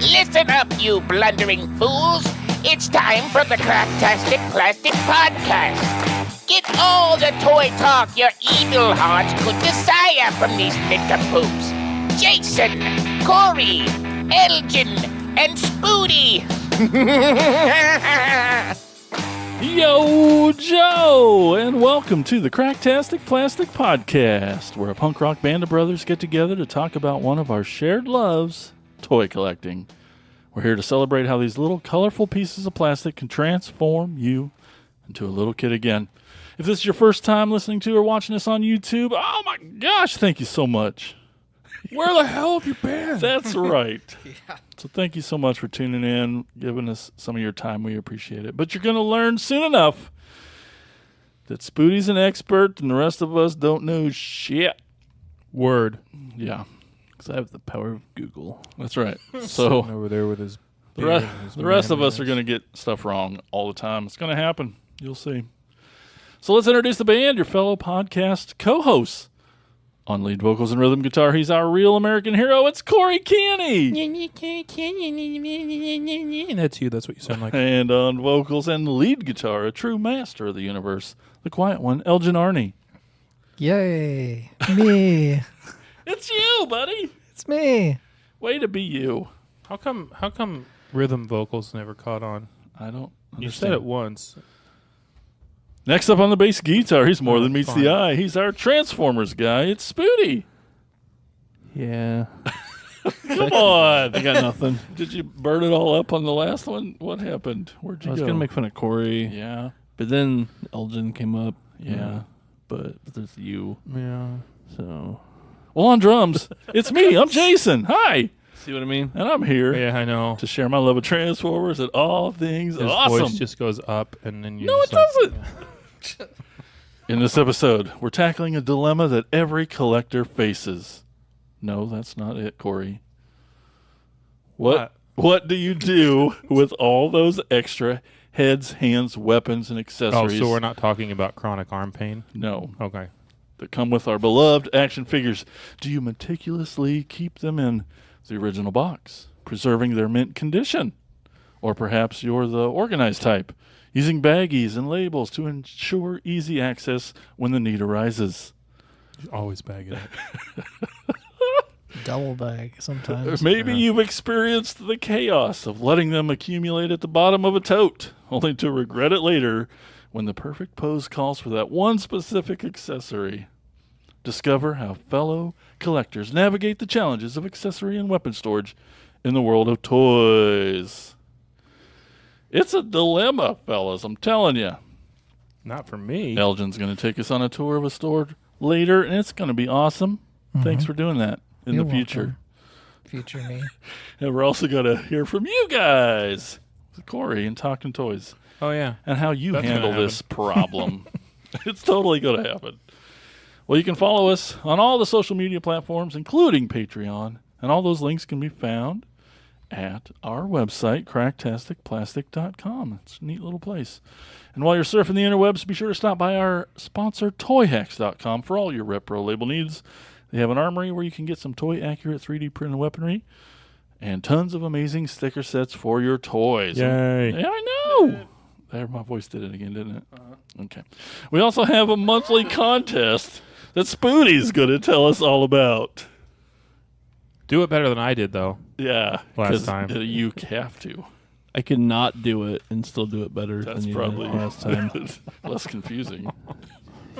Listen up, you blundering fools. It's time for the Cracktastic Plastic Podcast. Get all the toy talk your evil hearts could desire from these nincompoops. Jason, Corey, Elgin, and Spooty. Yo, Joe, and welcome to the Cracktastic Plastic Podcast, where a punk rock band of brothers get together to talk about one of our shared loves, toy collecting. We're here to celebrate how these little colorful pieces of plastic can transform you into a little kid again. If this is your first time listening to or watching us on YouTube, oh my gosh, thank you so much. Where the hell have you been? That's right. Yeah. So thank you so much for tuning in, giving us some of your time. We appreciate it. But you're going to learn soon enough that Spooty's an expert and the rest of us don't know shit. Word. Yeah. Because I have the power of Google. That's right. Sitting So over there with his the rest of us are going to get stuff wrong all the time. It's going to happen. You'll see. So let's introduce the band, your fellow podcast co-hosts. On lead vocals and rhythm guitar, he's our real American hero. It's Corey Canny. That's you. That's what you sound like. And on vocals and lead guitar, a true master of the universe, the quiet one, Elgin Arney. Yay. Me. It's you, buddy. It's me. Way to be you. How come rhythm vocals never caught on? I don't understand. You said it once. Next up on the bass guitar, he's more Oh, than meets fine. the eye. He's our Transformers guy. It's Spooty. Yeah. Come on. I got nothing. Did you burn it all up on the last one? What happened? Where'd you I was go? going to make fun of Corey, Yeah. but then Elgin came up. Yeah. But there's you. Yeah. So, Well, on drums, it's me. I'm Jason. Hi. see what I mean? And I'm here Yeah, I know. to share my love of Transformers and all things His awesome. voice just goes up, and then you. No, just it doesn't. In this episode, we're tackling a dilemma that every collector faces. No, that's not it, Corey. What do you do with all those extra heads, hands, weapons, and Oh, accessories? so we're not talking about chronic arm pain? No, Okay. that come with our beloved action figures. Do you meticulously keep them in the original box, preserving their mint condition? Or perhaps you're the organized type, using baggies and labels to ensure easy access when the need arises. You always bag it up. Double bag sometimes. Maybe you've experienced the chaos of letting them accumulate at the bottom of a tote, only to regret it later when the perfect pose calls for that one specific accessory. Discover how fellow collectors navigate the challenges of accessory and weapon storage in the world of toys. It's a dilemma, fellas, I'm telling you. Not for me. Elgin's going to take us on a tour of a store later, and it's going to be awesome. Thanks for doing that in You're the future. welcome. Future me. And we're also going to hear from you guys, Corey and Talking Toys, Oh yeah. and how you That's handle gonna this problem. It's totally going to happen. Well, you can follow us on all the social media platforms, including Patreon, and all those links can be found at our website, cracktasticplastic.com. It's a neat little place. And while you're surfing the interwebs, be sure to stop by our sponsor, toyhacks.com, for all your repro label needs. They have an armory where you can get some toy-accurate 3D printed weaponry and tons of amazing sticker sets for your toys. Yay. Yeah, I know. There, my voice did it again, didn't it? Okay. We also have a monthly contest that Spooty's going to tell us all about. Do it better than I did, though. Yeah. Last 'cause time. You have to. I could not do it and still do it better That's than you probably did last time. less confusing.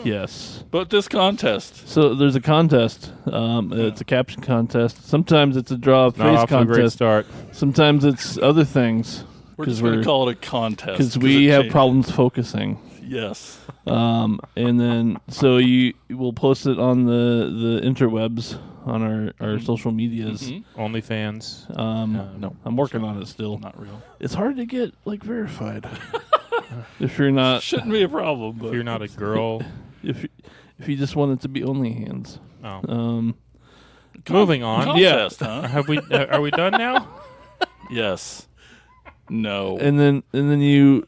Yes. But this contest, So there's a contest. It's a caption contest. Sometimes it's a draw of Not face off to a great contest. start. Sometimes it's other things. we're just going to call it a contest. Because we it have changed. problems focusing. Yes. And then so you will post it on the interwebs on our social medias. Mhm. OnlyFans. No, I'm working on it still. not real. It's hard to get verified. If you're not Shouldn't be a problem. But If you're not a girl. if you just want it to be only hands. Oh. Moving on. Contest, huh? Have we? Are we done now? Yes. No. And then you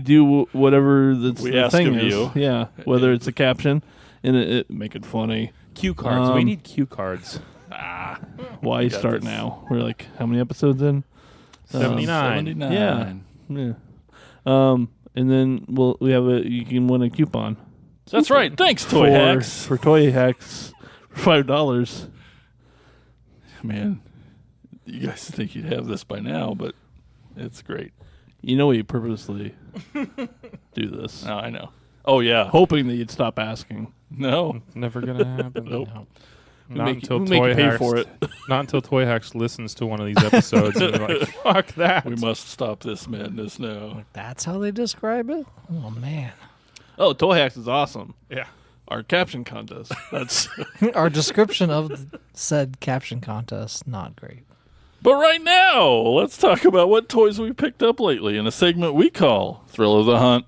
do whatever that's We the ask thing of is. you. Yeah, whether it's a caption and it make it funny. Cue cards. We Um, need cue cards. Why start now? We're like, how many episodes in? 79. 79. Yeah. And then we have you can win a coupon. That's right. Thanks, Toy Hacks. For Toy Hacks for $5. Man, you guys think you'd have this by now, but it's great. You know we purposely do this. Oh, I know. Oh, yeah. Hoping that you'd stop asking. No. Never gonna happen. Nope. Not until we make Toy you pay Hacks. for it. Not until Toy Hacks listens to one of these episodes and they're like, "Fuck that." We must stop this madness now. That's how they describe it? Oh, man. Oh, Toy Hacks is awesome. Yeah. Our caption contest. That's Our description of said caption contest, not great. But right now, let's talk about what toys we picked up lately in a segment we call Thrill of the Hunt.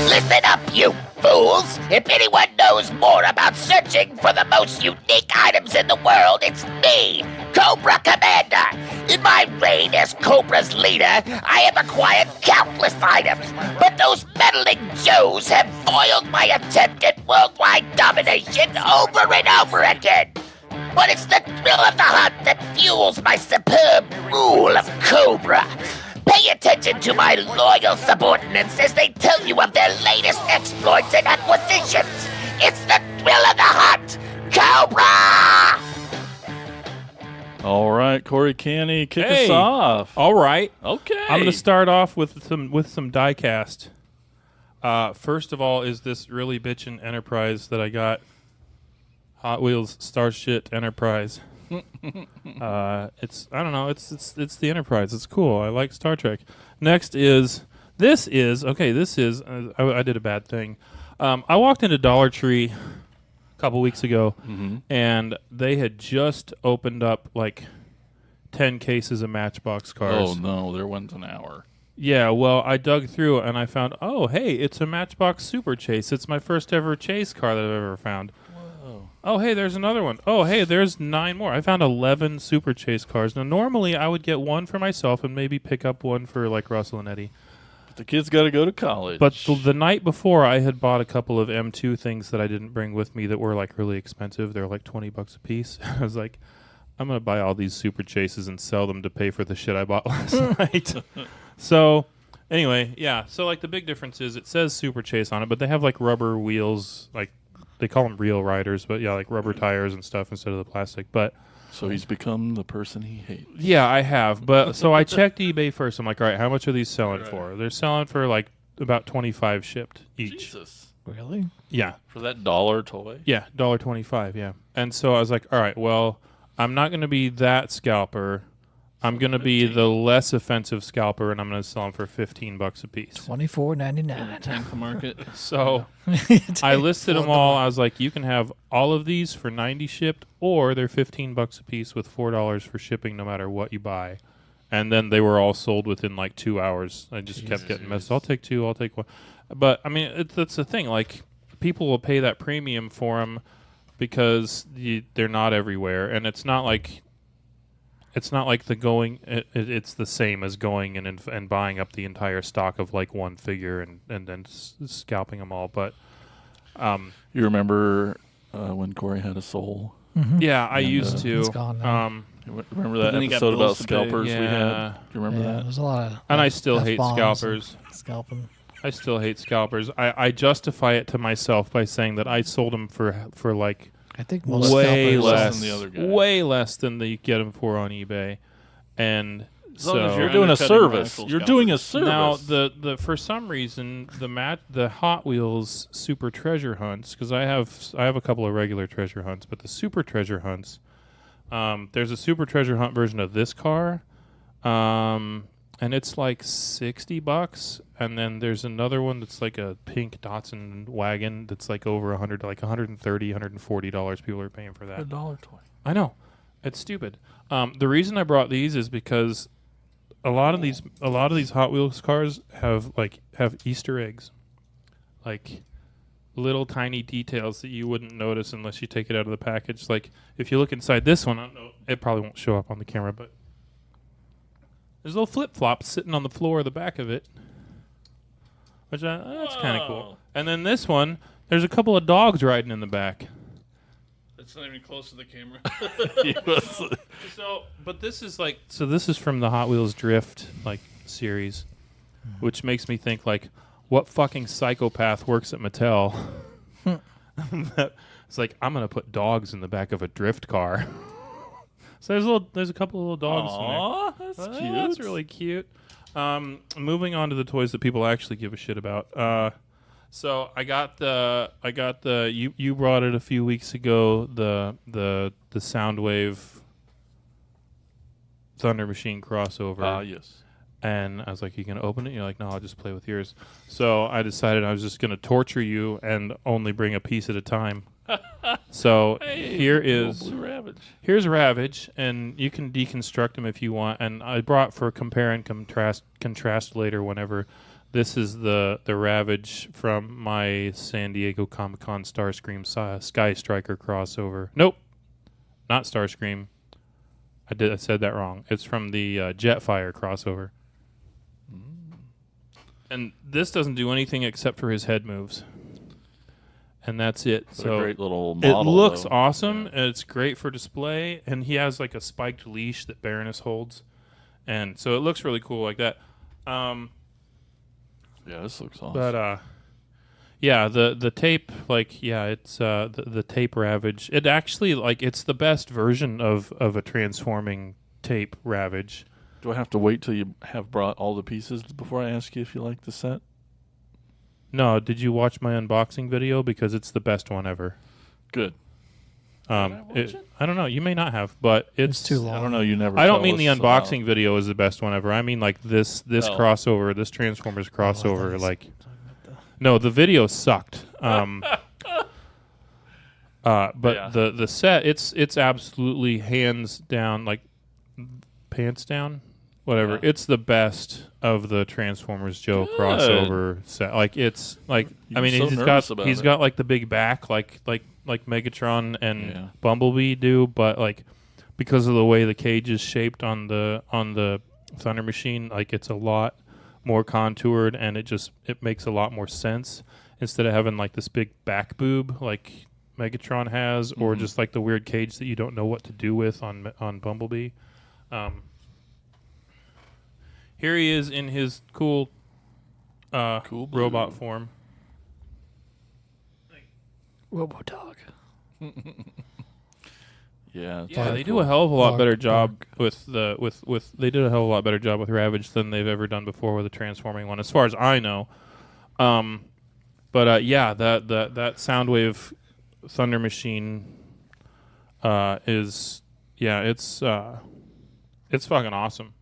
Listen up, you fools! If anyone knows more about searching for the most unique items in the world, it's me, Cobra Commander. In my reign as Cobra's leader, I have acquired countless items, but those meddling Joes have foiled my attempt at worldwide domination over and over again. But it's the thrill of the hunt that fuels my superb rule of Cobra. Pay attention to my loyal subordinates as they tell you of their latest exploits and acquisitions. It's the thrill of the hunt, Cobra! All right, Corey Canny, kick us Hey. off. All right. Okay. I'm going to start off with some die-cast. First of all is this really bitchin' Enterprise that I got. Hot Wheels Starship Enterprise. It's the Enterprise. It's cool. I like Star Trek. Next is I did a bad thing. I walked into Dollar Tree a couple weeks ago, and they had just opened up like 10 cases of Matchbox cars. Oh, no, there went an hour. Yeah, well, I dug through and I found, oh, hey, it's a Matchbox Super Chase. It's my first ever chase car that I've ever found. Whoa. Oh, hey, there's another one. Oh, hey, there's 9 more. I found 11 Super Chase cars. Now, normally I would get one for myself and maybe pick up one for like Russell and Eddie. But the kid's got to go to college. But the night before, I had bought a couple of M2 things that I didn't bring with me that were like really expensive. They're like $20 a piece. I was like, I'm going to buy all these Super Chases and sell them to pay for the shit I bought last night. So, anyway, yeah. So, like, the big difference is it says Super Chase on it, but they have, like, rubber wheels. Like, they call them real riders, but, yeah, like rubber tires and stuff instead of the plastic. But so he's become the person he hates. yeah, I have. But so I checked eBay first. I'm like, all right, how much are these selling for? They're selling for, like, about $25 shipped each. Jesus. Really? Yeah. For that dollar toy? Yeah, $1.25, yeah. And so I was like, all right, well, I'm not going to be that scalper. I'm going to be the less offensive scalper, and I'm going to sell them for $15 a piece. $24.99. tank the market. So I listed them all. I was like, you can have all of these for $90 shipped, or they're $15 a piece with $4 for shipping no matter what you buy. And then they were all sold within like 2 hours. I just kept getting messages. I'll take 2, I'll take 1. But, I mean, that's the thing. Like, people will pay that premium for them because they're not everywhere. And it's not like the going. It's the same as going and buying up the entire stock of like one figure and then scalping them all. But You remember when Corey had a soul? yeah, I used to. It's gone now. Remember that then he got episode about bills to pay. scalpers we Yeah. had? Do you remember Yeah, that? there's a lot of And I still hate F-bombs scalpers. and Scalping. I still hate scalpers. I justify it to myself by saying that I sold them for like I think most way scalpers less than the other guy. way less than they get them for on eBay. And long as so You're doing a undercutting service. rifle You're doing a scalpers. service. now the for some reason the Hot Wheels Super Treasure Hunts, because I have a couple of regular treasure hunts, but the Super Treasure Hunts, there's a Super Treasure Hunt version of this car, and it's like $60, and then there's another one that's like a pink Datsun wagon that's like over $100, like $130, $140 people are paying for that. a dollar toy. I know, it's stupid. The reason I brought these is because a lot of these Hot Wheels cars have Easter eggs, like little tiny details that you wouldn't notice unless you take it out of the package. Like if you look inside this one, I don't know, it probably won't show up on the camera, but there's little flip flops sitting on the floor of the back of it, which that's kind of cool. And then this one, There's a couple of dogs riding in the back. It's not even close to the camera. But this is this is from the Hot Wheels Drift series, which makes me think what fucking psychopath works at Mattel? It's like, I'm gonna put dogs in the back of a drift car. So there's a couple of little dogs in there. Aw, that's cute. That's really cute. Moving on to the toys that people actually give a shit about. So I got the you brought it a few weeks ago, the Soundwave Thunder Machine crossover. Yes. And I was like, you gonna open it? You're like, no, I'll just play with yours. So I decided I was just gonna torture you and only bring a piece at a time. So here's Ravage, and you can deconstruct him if you want. And I brought for compare and contrast later whenever. This is the Ravage from my San Diego Comic-Con Starscream Sky Striker crossover. Nope, not Starscream. I said that wrong. It's from the Jetfire crossover. And this doesn't do anything except for his head moves. And that's it. So a great little model. It looks though. awesome. Yeah. And it's great for display. And he has a spiked leash that Baroness holds. And so it looks really cool like that. Yeah, this looks awesome. But yeah, the tape, it's the tape Ravage. It actually it's the best version of a transforming tape Ravage. Do I have to wait till you have brought all the pieces before I ask you if you like the set? No, did you watch my unboxing video? Because it's the best one ever. Good. I don't know. You may not have, but it's too long. I don't know. You never. I don't tell mean the us unboxing video is the best one ever. I mean this crossover, this Transformers crossover. No, the video sucked. But the set, it's absolutely hands down, pants down, whatever. Yeah. It's the best of the Transformers Joe crossover set. He's got the big back, like Megatron and Bumblebee do, but because of the way the cage is shaped on the Thunder Machine, it's a lot more contoured, and it makes a lot more sense instead of having this big back boob like Megatron has, or just the weird cage that you don't know what to do with on Bumblebee. Here he is in his cool robot form. Robodog. Yeah, they do a hell of a lot better job with they did a hell of a lot better job with Ravage than they've ever done before with the transforming one, as far as I know. That Soundwave Thunder Machine is it's fucking awesome.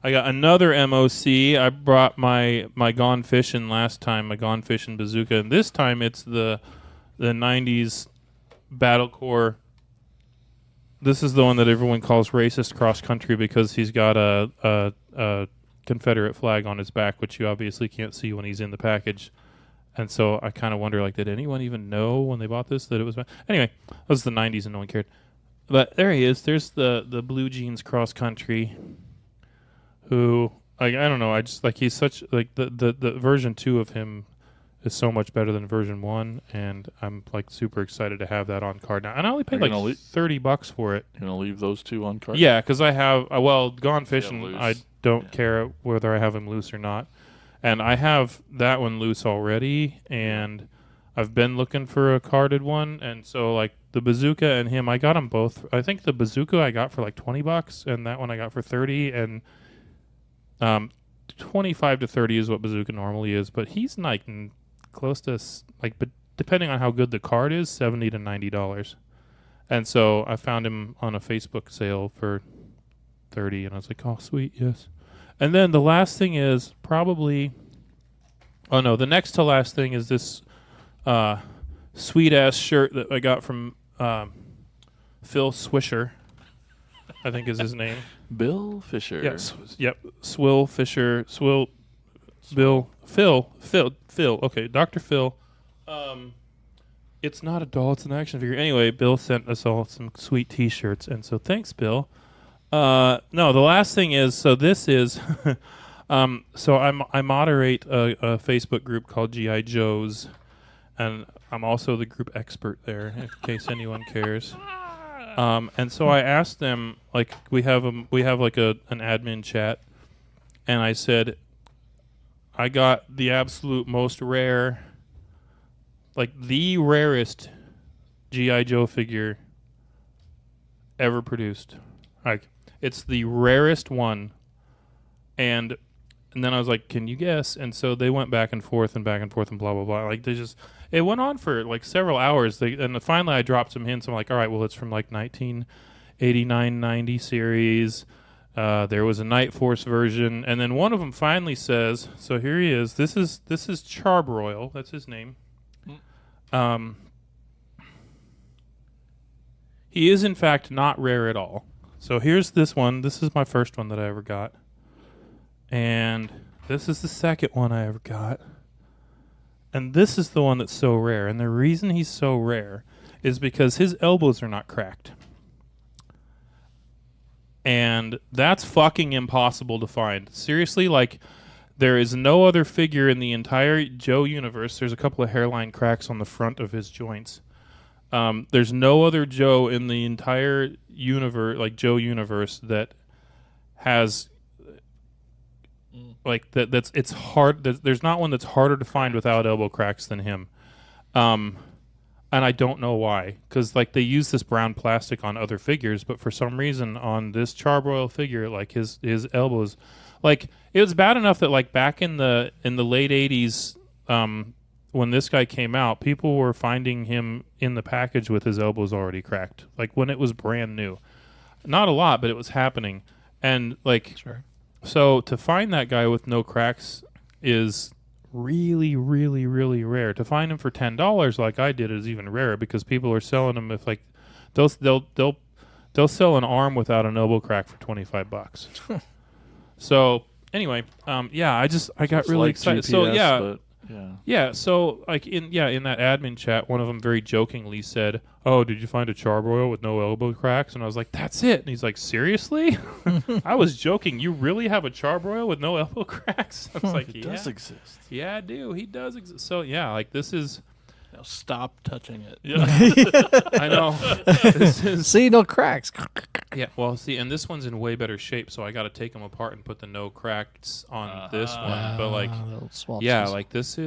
I got another MOC. I brought my Gone Fishing last time, my Gone Fishing bazooka, and this time it's the 90s Battle Corps. This is the one that everyone calls racist cross country because he's got a Confederate flag on his back, which you obviously can't see when he's in the package. And so I kind of wonder, did anyone even know when they bought this that it was... Anyway, it was the 90s and no one cared. But there he is. There's the Blue Jeans cross country, who I don't know. I just he's such the version 2 of him is so much better than version 1, and I'm super excited to have that on card now. And I only paid $30 for it. You're gonna leave those two on card? Yeah, because I have Gone Fishing. I don't care whether I have him loose or not, and I have that one loose already, and I've been looking for a carded one, and so the bazooka and him, I got them both. I think the bazooka I got for $20, and that one I got for $30, and 25 to 30 is what bazooka normally is, but he's close to but depending on how good the card is, $70 to $90. And so I found him on a Facebook sale for $30, and I was like, oh sweet, yes. And then the last thing is probably the next to last thing is this sweet ass shirt that I got from Phil Swisher, I think is his name. Bill Fisher. Yes. Yep. Swill Fisher. Bill. Phil. Okay, Dr. Phil. It's not a doll, it's an action figure. Anyway, Bill sent us all some sweet T-shirts, and so thanks, Bill. No, the last thing is, so this is, So I moderate a Facebook group called GI Joes, and I'm also the group expert there, in case anyone cares. And so I asked them, like, we have like an admin chat, and I said, I got the absolute most rare, like the rarest GI Joe figure ever produced. Like, it's the rarest one, and then I was like, can you guess? And so they went back and forth and blah blah blah. Like, it went on for like several hours. And finally I dropped some hints. I'm like, all right, well, it's from like 1989-90 series. There was a Night Force version, and then one of them finally says, so here he is. This is Charbroil. That's his name. He is in fact not rare at all. So here's this one. This is my first one that I ever got. And this is the second one I ever got. And this is the one that's so rare. And the reason he's so rare is because his elbows are not cracked. And that's fucking impossible to find. Seriously, like, there is no other figure in the entire Joe universe. There's a couple of hairline cracks on the front of his joints. There's no other Joe in the entire universe, like Joe universe, that has like that's it's hard. There's not one that's harder to find without elbow cracks than him. And I don't know why, because like they use this brown plastic on other figures, but for some reason on this Charbroil figure, like his elbows, like it was bad enough that like back in the late '80s, when this guy came out, people were finding him in the package with his elbows already cracked, like when it was brand new. Not a lot, but it was happening, and like Sure. So to find that guy with no cracks is really, really, really rare. To find him for $10 like I did is even rarer, because people are selling them if like they'll sell an arm without an elbow crack for $25. So anyway, I got really like excited. GPS, So yeah. but Yeah, so like in that admin chat, one of them very jokingly said, "Oh, did you find a Charbroil with no elbow cracks?" And I was like, "That's it." And he's like, "Seriously?" I was joking. You really have a Charbroil with no elbow cracks? I was like, it does exist. Yeah, I do. He does exist. So yeah, like this is. Now stop touching it. Yeah. I know. This is. See, no cracks. Yeah. Well, see, and this one's in way better shape, so I got to take them apart and put the no cracks on this one. But like, Little swapsies. yeah, like this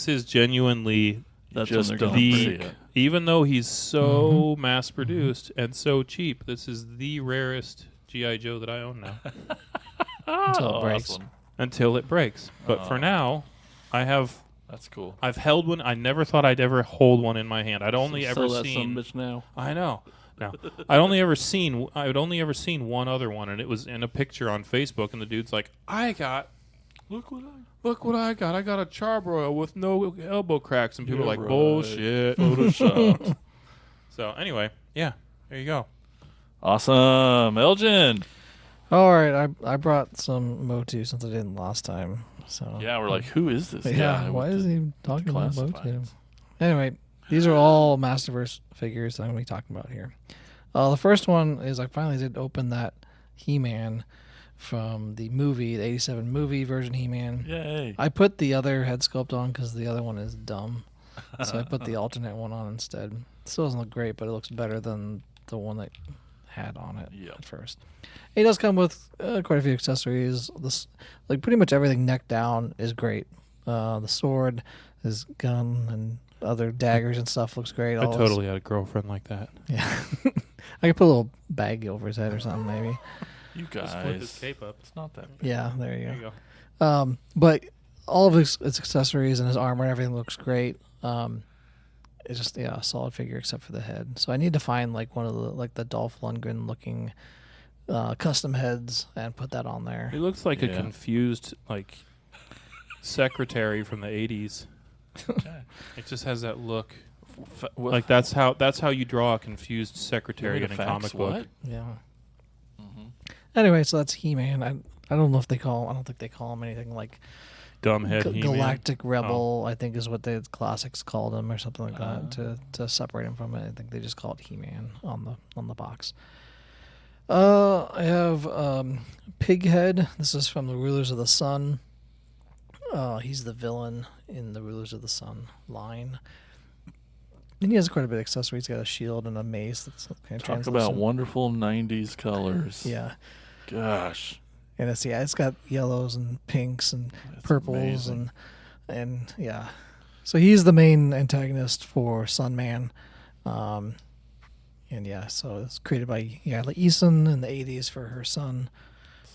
is genuinely That's Just when they're don't gonna see break. it. even though he's so mass produced and so cheap, this is the rarest GI Joe that I own now Until it breaks. Awesome. until it breaks. But for now, That's cool. I've held one. I never thought I'd ever hold one in my hand. I'd only ever Sell that seen. son of a bitch now. I know. No, I'd only ever seen one other one, and it was in a picture on Facebook. And the dude's like, Look what I got. I got a Charbroil with no elbow cracks." And people Yeah, are like, right. "Bullshit." Photoshopped. So anyway, yeah, there you go. Awesome. Elgin. All right, I brought some Motu since I didn't last time. So Yeah, we're like, who is this? yeah, guy why with is the he talking about Motu? classifieds? Anyway, these are all Masterverse figures that I'm going to be talking about here. The first one is I finally did open that He-Man from the movie, the 87 movie version He-Man. Yay. I put the other head sculpt on because the other one is dumb. So I put the alternate one on instead. Still doesn't look great, but it looks better than the one that had on it Yep. at first. It does come with quite a few accessories. This, like pretty much everything neck down is great. The sword, his gun, and other daggers and stuff looks great. I All his- totally had a girlfriend like that. yeah. I could put a little bag over his head or something maybe. You Just flip his guys. cape up. It's not that bad. Yeah, there you There go. you go. But all of its accessories and his armor and everything looks great. It's just a solid figure except for the head. So I need to find like one of the Dolph Lundgren looking custom heads and put that on there. He looks like a Yeah. confused like secretary from the 80s. Okay. It just has that look. Well, Like that's how you draw a confused you secretary mean in a fax comic what? book. Yeah. Mm-hmm. Anyway, so that's He-Man. I don't know if they call. I don't think they call him anything like Dumbhead He-Man. Galactic Rebel. I think is what the classics called him or something like that Uh-huh. to separate him from it. I think they just call it He-Man on the box. I have Pighead. This is from the Rulers of the Sun. He's the villain in the Rulers of the Sun line. And he has quite a bit of accessory. He's got a shield and a mace. That's kind of Talk about wonderful 90s colors. Yeah. Gosh. And it's got yellows and pinks and That's purples amazing. and yeah. So he's the main antagonist for Sunman. And yeah, so it's created by like Eason in the 80s for her son.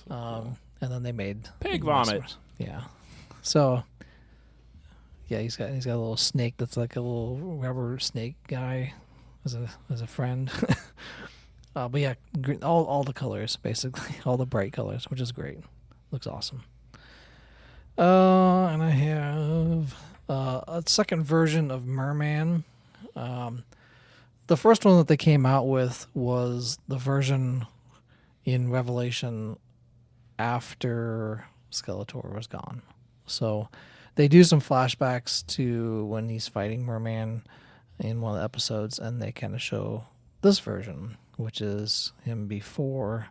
And then they made Pig vomit. Yeah. So yeah, he's got a little snake that's like a little rubber snake guy as a friend. But yeah, green, all the colors basically, all the bright colors, which is great. Looks awesome. And I have a second version of Merman. The first one that they came out with was the version in Revelation after Skeletor was gone. So they do some flashbacks to when he's fighting Merman in one of the episodes, and they kind of show this version, which is him before,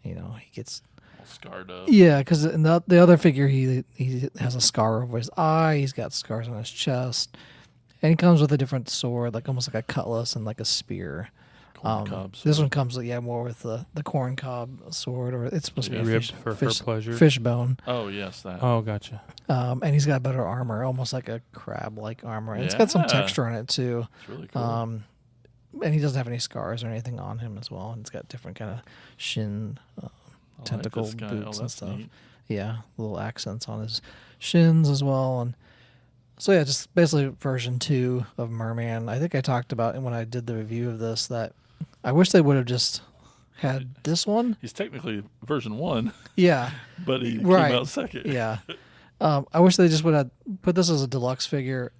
he gets All scarred up. yeah, because in the other figure he has a scar over his eye. He's got scars on his chest, and he comes with a different sword, like almost like a cutlass and like a spear. Corn cobs. This one comes more with the corn cob sword, or it's supposed to be a Ribbed fish, for her fish, pleasure. fish bone. Oh, yes, that. Oh, gotcha. And he's got better armor, almost like a crab-like armor. And it's got some Yeah. texture on it too. It's really cool. And he doesn't have any scars or anything on him as well. And it's got different kind of shin, I like tentacle this guy. boots and that's stuff. neat. Yeah, little accents on his shins as well. And so yeah, just basically version 2 of Merman. I think I talked about it when I did the review of this that I wish they would have just had this one. He's technically version 1, Yeah, but he Right. came out second. yeah. I wish they just would have put this as a deluxe figure,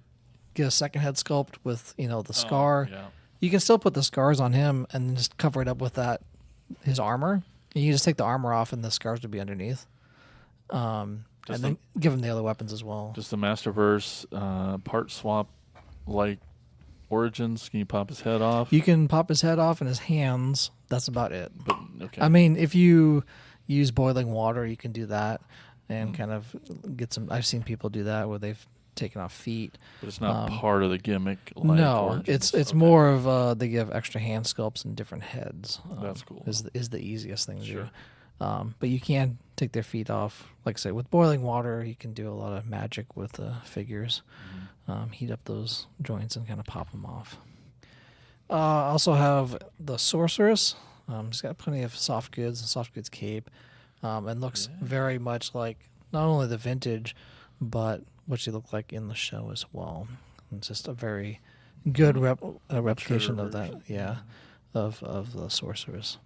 get a second head sculpt with the Oh, scar. yeah. You can still put the scars on him and then just cover it up with his armor. And you just take the armor off and the scars would be underneath. And then give him the other weapons as well. Just the Masterverse part swap like origins. Can you pop his head off? You can pop his head off and his hands. That's about it. But, okay. I mean, if you use boiling water, you can do that and kind of get some. I've seen people do that where they've taken off feet. But it's not part of the gimmick. Like No, origins. it's Okay. more of they give extra hand sculpts and different heads. That's cool. Is the easiest thing to Sure. do. But you can take their feet off. Like I say, with boiling water, you can do a lot of magic with figures. Heat up those joints and kind of pop them off. I also have the Sorceress. She's got plenty of soft goods and soft goods cape, and looks very much like not only the vintage, but what she looked like in the show as well. It's just a very good replication of that, of the Sorceress.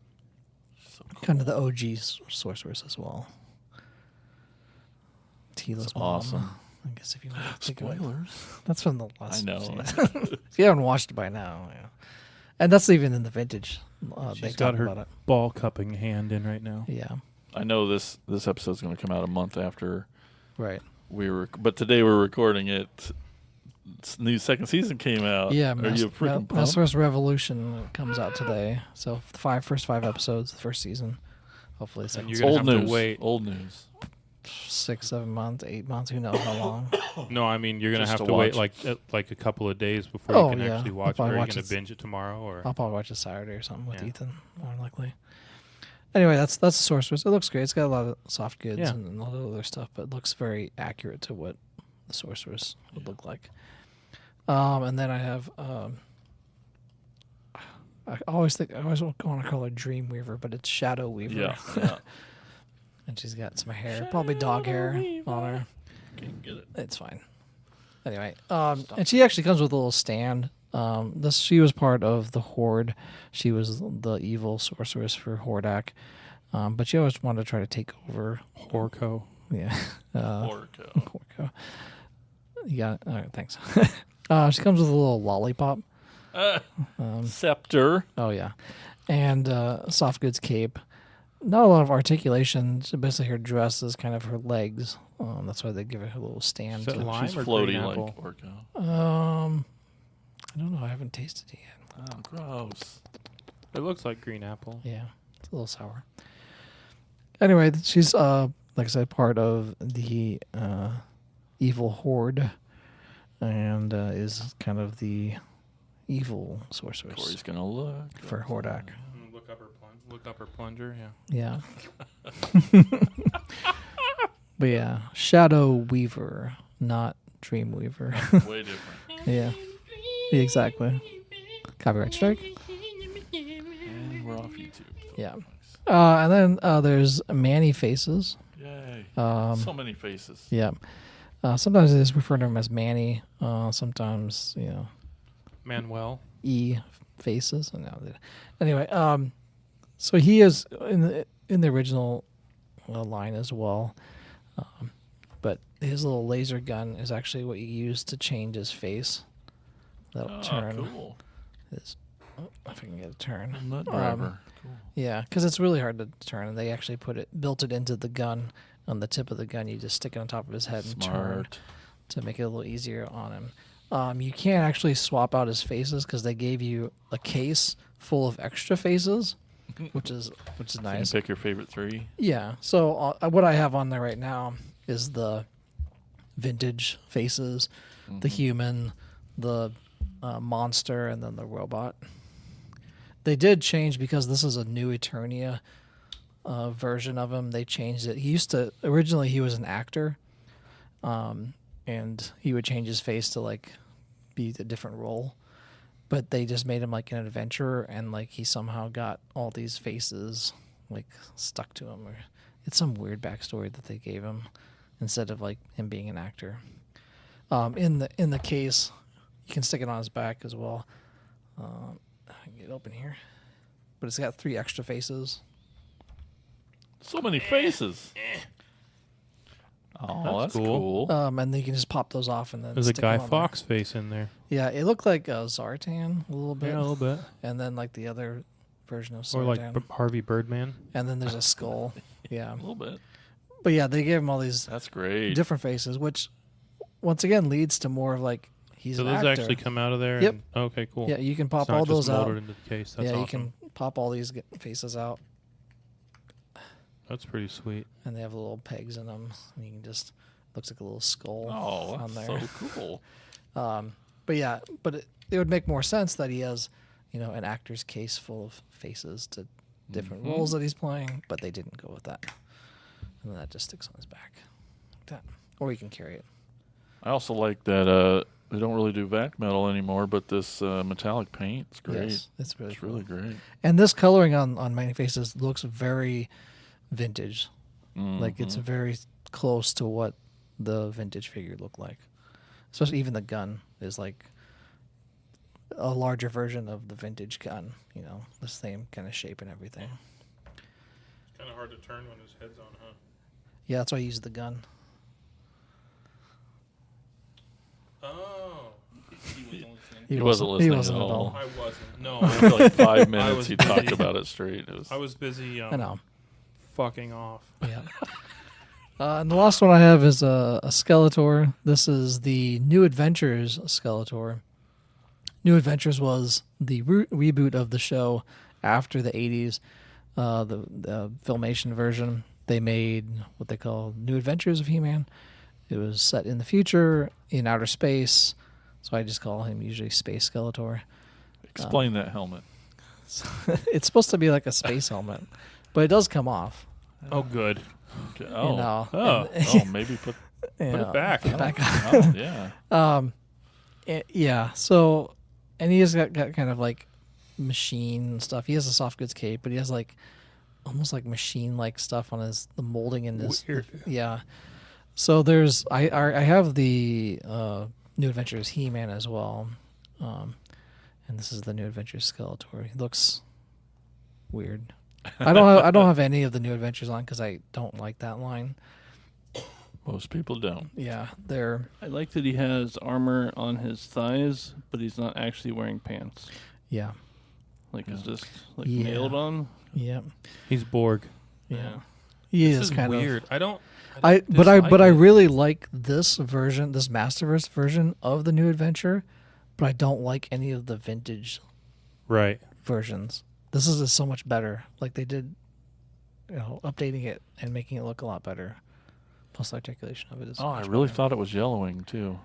So cool. Kind of the OG Sorceress as well. Tila's That's mom. awesome. I guess if you want to think of it. Spoilers. That's from the last I know. season. If you haven't watched it by now, yeah. And that's even in the vintage. They She's talk got her about it. ball cupping hand in right now. Yeah, I know this episode's going to come out a month after right. but today we're recording it. New second season came out. Yeah, Are you freaking pumped? Master's Revolution comes out today. So the first five episodes, the first season. Hopefully, the second you're season. gonna Old have to news. wait. Old news. 6, 7 months, 8 months. Who knows how long? No, I mean you're gonna Just have to to wait watch. like a couple of days before Oh, you can yeah. actually I'll watch it. probably Or are you watch gonna it. binge it tomorrow? Or I'll probably watch it Saturday or something with Yeah. Ethan, more likely. Anyway, that's the Sorceress. It looks great. It's got a lot of soft goods Yeah. and a lot of other stuff, but it looks very accurate to what the Sorceress would look like. And then I have. I always want to call her Dreamweaver, but it's Shadow Weaver. Yeah. yeah. And she's got some hair, probably dog hair on her. Can't get it. It's fine. Anyway, and she actually comes with a little stand. She was part of the Horde. She was the evil sorceress for Hordak, but she always wanted to try to take over. Horko. Yeah, Orco. Horko. Yeah. All right. Thanks. She comes with a little lollipop. Scepter. Oh yeah, and soft goods cape. Not a lot of articulation. So basically, her dress is kind of her legs. That's why they give her a little stand. Is that to- lime She's or floaty green like apple? Orco. I don't know. I haven't tasted it yet. Oh, gross. It looks like green apple. Yeah, little sour. Anyway, she's like I said, part of the evil horde, and is kind of the evil sorceress Corey's gonna look for Hordak. Look up her plunger. Yeah. Yeah. But yeah, Shadow Weaver, not Dream Weaver. way different. Yeah. Exactly. Copyright strike. And we're off YouTube. Yeah. And then there's Manny Faces. Yay! Um, Many faces. Yeah. Sometimes they just refer to him as Manny. Sometimes, Manuel. E Faces. Anyway, so he is in the original line as well. But his little laser gun is actually what you use to change his face. That'll turn. Cool. If I can get a turn. Nut driver. Cool. Yeah, because it's really hard to turn, and they actually built it into the gun. On the tip of the gun, you just stick it on top of his head and turn Smart. to make it a little easier on him. You can't actually swap out his faces because they gave you a case full of extra faces, which is So you nice. pick your favorite 3. Yeah. So what I have on there right now is the vintage faces, the human, the monster, and then the robot. They did change because this is a new Eternia version of him. They changed it. Originally he was an actor, and he would change his face to like be a different role. But they just made him like an adventurer, and like he somehow got all these faces like stuck to him, or it's some weird backstory that they gave him instead of like him being an actor. In the case, you can stick it on his back as well. I can get it open here, but it's got 3 extra faces. So many faces. Oh, That's that's cool. cool. And then you can just pop those off and then There's a stick them Guy on Fawkes face in there. there. Yeah, it looked like Zartan a little bit, Yeah, a little bit. and then like the other version of Zartan, Or like Harvey Birdman. and then there's a skull. Yeah, A little bit. but yeah, they gave him all these That's great. different faces, which once again leads to more of like he's So an those actor. actually come out of there? Yep. And, okay, cool. Yeah, you can pop It's not all just those out. molded into the case. That's Yeah, awesome. you can pop all these faces out, That's pretty sweet. and they have little pegs in them. And you can just looks like a little skull Oh, on that's there. so cool. But yeah, it would make more sense that he has, an actor's case full of faces to different roles that he's playing, but they didn't go with that. And then that just sticks on his back. Like that. Or you can carry it. I also like that they don't really do vac metal anymore, but this metallic paint, it's great. Yes, it's really It's cool. really great. And this coloring on many faces looks very vintage. Like it's very close to what the vintage figure looked like. Especially even the gun is like a larger version of the vintage gun, the same kind of shape and everything. It's kind of hard to turn when his head's on, huh? Yeah, that's why I use the gun. Oh. He wasn't listening He wasn't at at all. all. I wasn't. No. For like 5 I minutes, was he talked busy. about it straight. It was, I was busy I know. fucking off. Yeah. And the last one I have is a Skeletor. This is the New Adventures Skeletor. New Adventures was the reboot of the show after the 80s. The Filmation version, they made what they call New Adventures of He-Man. It was set in the future, in outer space, so I just call him usually Space Skeletor. explain that helmet. It's supposed to be like a space helmet, but it does come off. Oh, good. Okay. Oh, know, Oh. oh, maybe put. Put it back. Oh, yeah. Yeah. So, and he has got kind of like machine stuff. He has a soft goods cape, but he has like almost like machine like stuff on the molding in his. Weird. Yeah. So there's I have the New Adventures He-Man as well, and this is the New Adventures Skeletor. He looks weird. I don't have any of the New Adventures on because I don't like that line. Most people don't. Yeah, they're I like that he has armor on his thighs, but he's not actually wearing pants. yeah. Like it's just like Yeah. nailed on. Yeah. He's Borg. Yeah. He This is kind weird. of I don't I dislike it. really like this version, this Masterverse version of the New Adventure, but I don't like any of the vintage Right. versions. This is so much better. Like they did updating it and making it look a lot better. Plus, the articulation of it is. Oh, I much really better. thought it was yellowing too.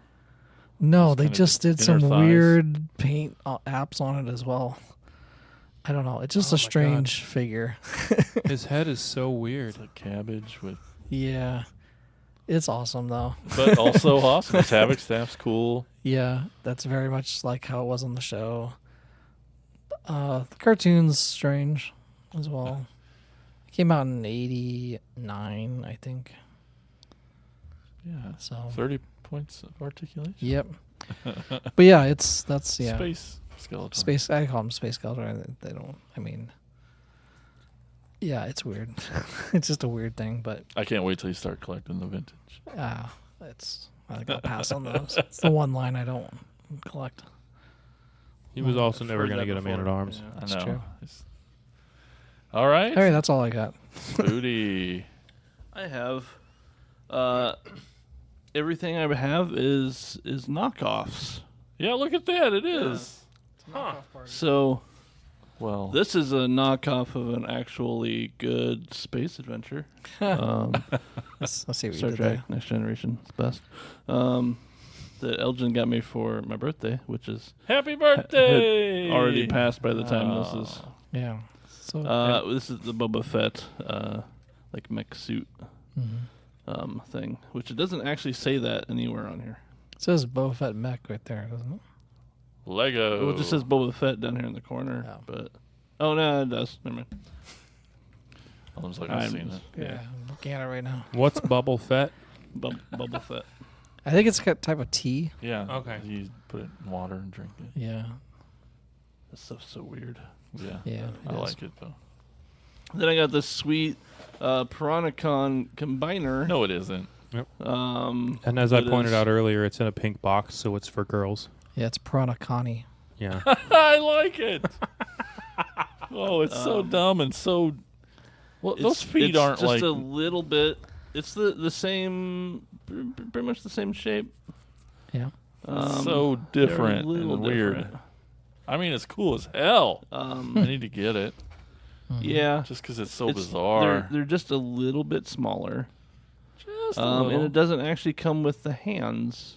No, Just they kinda just did inner some thighs. weird paint apps on it as well. I don't know. It's just Oh a my God. strange figure. His head is so weird. It's like cabbage with, Yeah, it's awesome though. but also awesome. His havoc staff's cool. Yeah, that's very much like how it was on the show. The cartoon's strange as well. It came out in '89, I think. Yeah, So 30 points of articulation. yep. But yeah, that's Space skeleton. Space. I call them space skeleton. They don't. I mean, yeah, it's weird. It's just a weird thing, but I can't wait till you start collecting the vintage. it's. I think I'll pass on those. It's the one line I don't collect. He was also I've never heard going to that get a Man at before. Arms. Yeah, I That's know. true. All right. All right, that's all I got. Booty. I have everything I have is knockoffs. Yeah, look at that. It is. So Well, this is a knockoff of an actually good space adventure. Let's see what you Star did Trek there. Next Generation is best. That Elgin got me for my birthday, which is happy birthday. already passed by the time this is. Yeah. So This is the Boba Fett like mech suit mhm. thing, which it doesn't actually say that anywhere on here. It says Boba Fett mech right there, doesn't it? Lego. Well, it just says Boba Fett down here in the corner, Oh. but no, it does. Never mind. I was like, I've I'm- seen it. Yeah, I'm looking at it right now. What's Bubble Fett? Boba Fett. I think it's a type of tea. Yeah. Okay. You put it in water and drink it. Yeah. That stuff's so weird. Yeah. Yeah. I it is. like it though. Then I got this sweet Piranacon combiner. No, it isn't. And as I It pointed is. out earlier, it's in a pink box, so it's for girls. Yeah, it's Piranha Connie. Yeah. I like it. Oh, it's so dumb and so. Well, those feet it's aren't just like. a little bit. It's the same, pretty much the same shape. Yeah. So they're a different little and weird. different. I mean, it's cool as hell. I need to get it Yeah, just because it's so it's- bizarre. They're just a little bit smaller, Just a and little it doesn't actually come with the hands.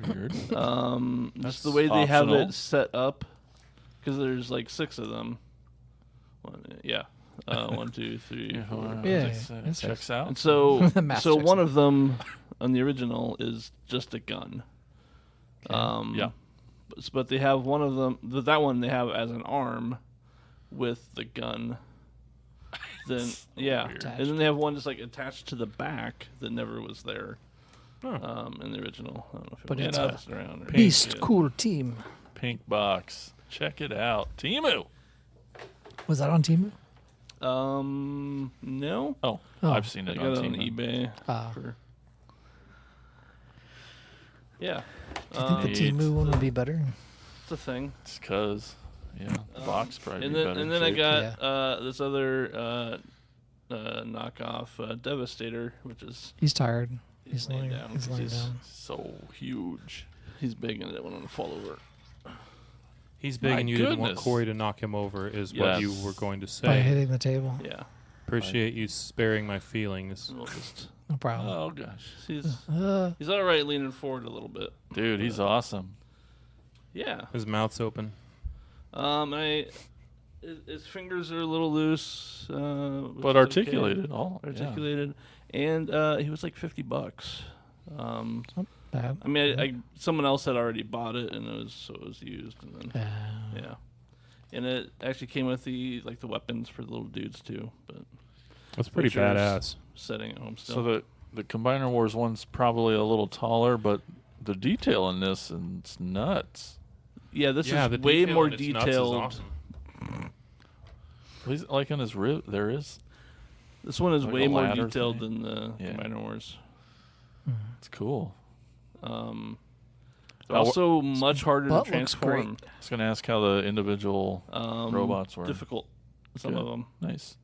weird. Just the That's way they have optional. it set up, because there's like 6 of them. 1, 2, 3, Yeah, 4. hold on. Yeah, It that's checks out. And so, The math so checks one out. of them on the original is just a gun. Yeah. But they have one of them. That one they have as an arm with the gun. Then yeah, weird. and then they have one just like attached to the back that never was there. Huh. In the original. I don't know if But it it's was a passed around. Or Beast yeah. Cool Team. Pink box. Check it out. Timu. Was that on Timu? No. Oh, Oh. I've seen I it got on it on Timu. eBay. Ah. For, yeah. Do you think the Neat. Timu one would be better? It's a thing. It's because, yeah, the box probably And be then better and then I shaped. got this other knockoff Devastator, which is He's tired. He's He's laying laying down He's 'cause laying he's- down. so huge. he's big and it won't fall over. He's big My and you didn't want goodness. Corey to knock him over, is Yes. what you were going to By say. hitting the table. Yeah. Appreciate you sparing my feelings. We'll just, No problem. Oh gosh, he's all right leaning forward a little bit. dude, he's awesome. Yeah. His mouth's open. His fingers are a little loose, which But is articulated, all okay. yeah. Articulated, and he was like $50. Bad. I mean, someone else had already bought it, and it was used, and then yeah, and it actually came with the weapons for the little dudes too, but That's pretty Which is- badass. setting at home still. So the Combiner Wars one's probably a little taller, but the detail in this and it's nuts. yeah, this Yeah, is the way detail more in its nuts is detailed. awesome. He's like on his rib. There is. This one is Like way a more ladder detailed thing. than the Yeah. Combiner Wars. It's cool. Also, much harder to butt looks transform. great. I was gonna ask how the individual robots were. Difficult, some of Good. them, Nice.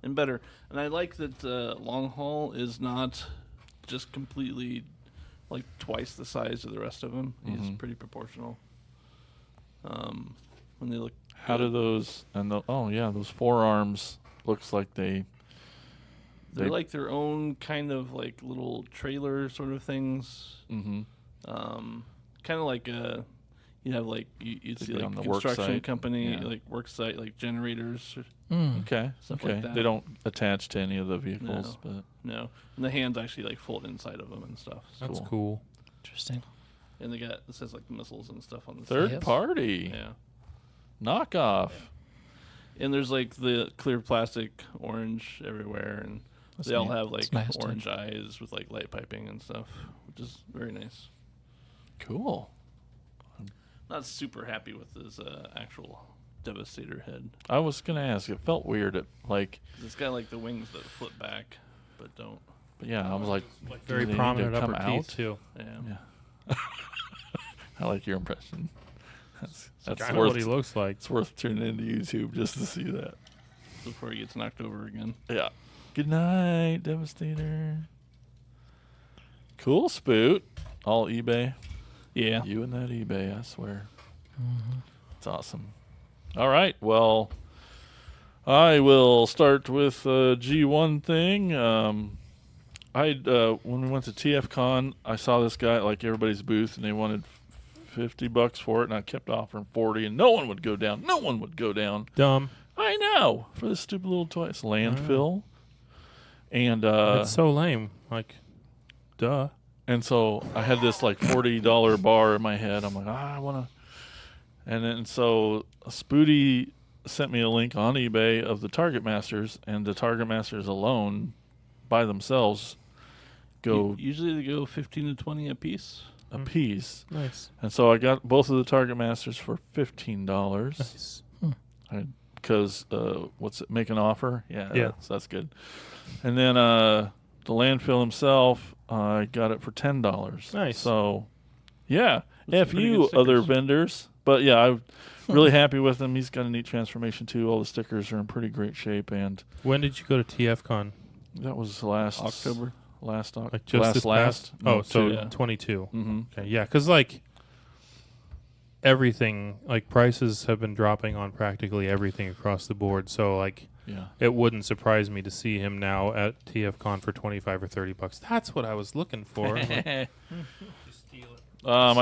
and better. And I like that Long Haul is not just completely like twice the size of the rest of them. He's Mhm. pretty proportional. When they look, How do those and those forearms looks like they They're like their own kind of like little trailer sort of things. Mm-hmm. Kind of like you have like you'd see like on the construction work site. company, Yeah. like work site, like generators. Okay. Stuff Okay. like that. They don't attach to any of the vehicles, but No, and the hands actually like fold inside of them and stuff. So. That's cool. Interesting. And they got it says like missiles and stuff on the third side. party Yeah. knockoff. And there's like the clear plastic orange everywhere, and That's they all neat. have like It's nice, orange eyes with like light piping and stuff, which is very nice. Cool. Not super happy with his actual Devastator head. I was gonna ask. It felt weird. It like, 'Cause it's got like the wings that flip back, but don't. but yeah, I was like, Very do they need to prominent come upper out? teeth too. Yeah. Yeah. I like your impression. That's Kind of what he worth. looks like. It's worth tuning into YouTube just to see that. Before he gets knocked over again. Yeah. Good night, Devastator. Cool, Spoot. All eBay. Yeah. You and that eBay, I swear. It's awesome. All right. Well, I will start with a G1 thing. When we went to TFCon, I saw this guy at like everybody's booth, and they wanted $50 for it, and I kept offering 40, and no one would go down. No one would go down. Dumb. I know, for this stupid little toy. It's landfill. And It's so lame. Like, duh. and so I had this like $40 bar in my head. I'm like, I want to. And then so Spooty sent me a link on eBay of the Target Masters, and the Target Masters alone, by themselves, go Usually they go 15 to 20 a piece. a piece. Nice. And so I got both of the Target Masters for $15. Nice. Because what's it? Make an offer? Yeah. That's good. And then the landfill himself, I got it for $10. Nice. So, yeah. Those are F pretty you, good other stickers. vendors. But yeah, I'm really happy with him. He's got a neat transformation too. All the stickers are in pretty great shape, and When did you go to TFCon? that was last October. Last October. Like just this past? No, Oh, so yeah. 22. Mm-hmm. Okay, yeah, because like everything, like prices have been dropping on practically everything across the board. So like, Yeah. it wouldn't surprise me to see him now at TFCon for $25 or $30. That's what I was looking for. I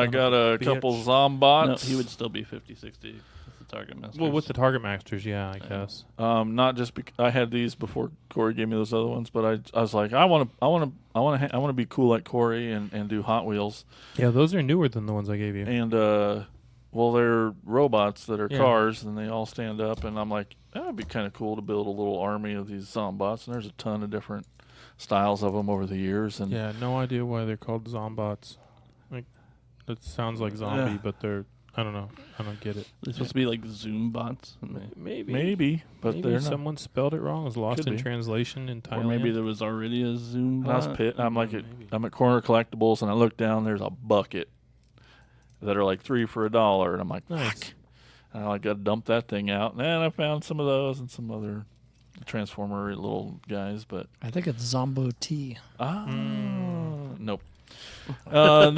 got a bitch. couple Zombots. No, he would still be 50, 60 with the Target Masters. Well, with the Target Masters, yeah, I guess. Not just I had these before Corey gave me those other ones, but I was like, I want to be cool like Corey and do Hot Wheels. Yeah, those are newer than the ones I gave you. And well, they're robots that are Yeah. cars, and they all stand up. And I'm like, that would be kind of cool to build a little army of these Zombots. And there's a ton of different styles of them over the years. And Yeah, no idea why they're called Zombots. Like, it sounds like zombie, Yeah. but they're, I don't know. I don't get it. They're supposed to be like Zoom bots. maybe, but Maybe they're not. someone spelled it wrong. It was lost Could in be. translation in Thailand. Or maybe there was already a Zoom And I was bot. pit. I'm like, Maybe. I'm at Corner Collectibles, and I look down. There's a bucket that are like 3 for $1, and I'm like, Nice. fuck. And I got to dump that thing out. And then I found some of those and some other Transformer little guys, but I think it's Zombo T. nope. So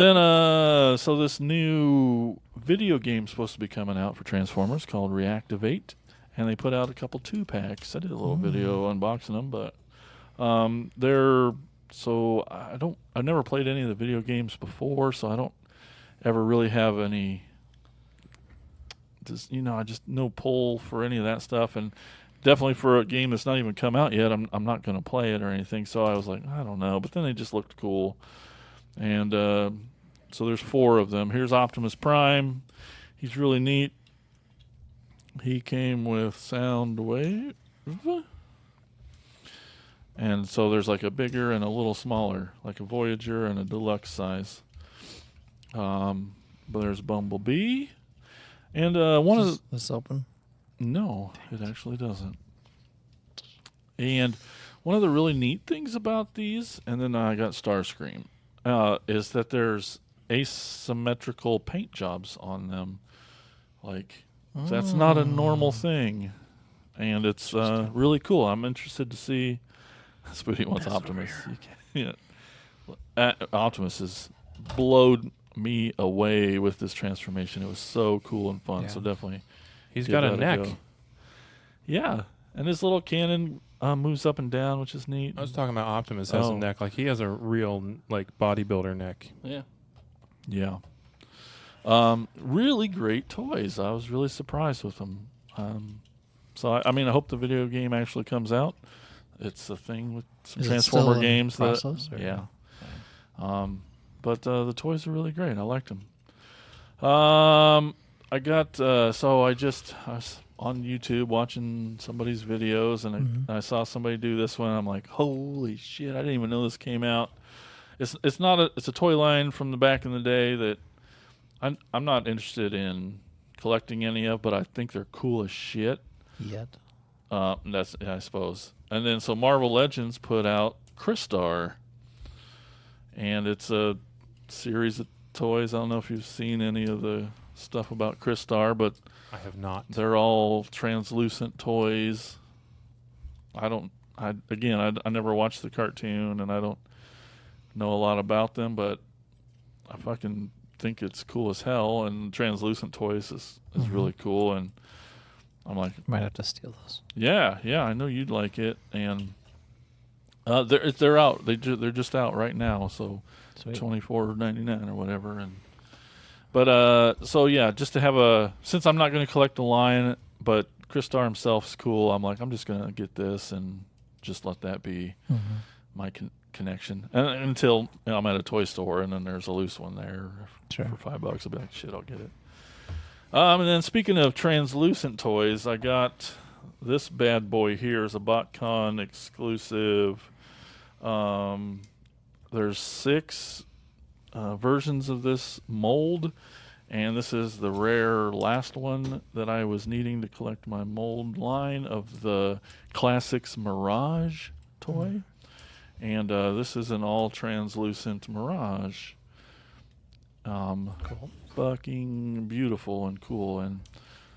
this new video game's supposed to be coming out for Transformers called Reactivate, and they put out a couple 2-packs. I did a little video unboxing them, but I've never played any of the video games before, so I don't ever really have any. I just no pull for any of that stuff, and definitely for a game that's not even come out yet, I'm not going to play it or anything. So I was like, I don't know, but then they just looked cool, and so there's 4 of them. Here's Optimus Prime. He's really neat. He came with Soundwave, and so there's like a bigger and a little smaller, like a Voyager and a deluxe size. But there's Bumblebee. And one of the, This open. no, it actually doesn't. And one of the really neat things about these, and then I got Starscream, is that there's asymmetrical paint jobs on them. Like, that's not a normal thing. And it's really cool. I'm interested to see. Spooty wants Optimus. You can't, Optimus has blowed me away with this transformation. It was so cool and fun. Yeah. So definitely. He's give got a that neck. go. Yeah. And his little cannon moves up and down, which is neat. I was talking about Optimus has a neck. Like, he has a real, like, bodybuilder neck. Yeah. Yeah. Really great toys. I was really surprised with them. So, I mean, I hope the video game actually comes out. It's a thing with some Is it Transformer still in games. process, or- Yeah. But the toys are really great. I liked them. I got, I was on YouTube watching somebody's videos, and I saw somebody do this one. I'm like, holy shit! I didn't even know this came out. It's a toy line from the back in the day that I'm not interested in collecting any of, but I think they're cool as shit. Yet. That's I suppose. And then so Marvel Legends put out Crystar, and it's a series of toys. I don't know if you've seen any of the stuff about Crystar, but I have not. they're all translucent toys. I never watched the cartoon, and I don't know a lot about them, but I fucking think it's cool as hell, and translucent toys is really cool, and I'm like, Might have to steal those. yeah, I know you'd like it, and they're out. They're just out right now, so Sweet. $24.99 or whatever, but so yeah, just to have since I'm not going to collect the line, but Crystar himself's cool. I'm like, I'm just going to get this and just let that be my connection, and until I'm at a toy store and then there's a loose one there Sure. for $5, I'll be like, shit, I'll get it. And then speaking of translucent toys, I got this bad boy here is a BotCon exclusive. There's 6 versions of this mold, and this is the rare last one that I was needing to collect my mold line of the Classics Mirage toy. And this is an all translucent Mirage. Cool. Fucking beautiful and cool, and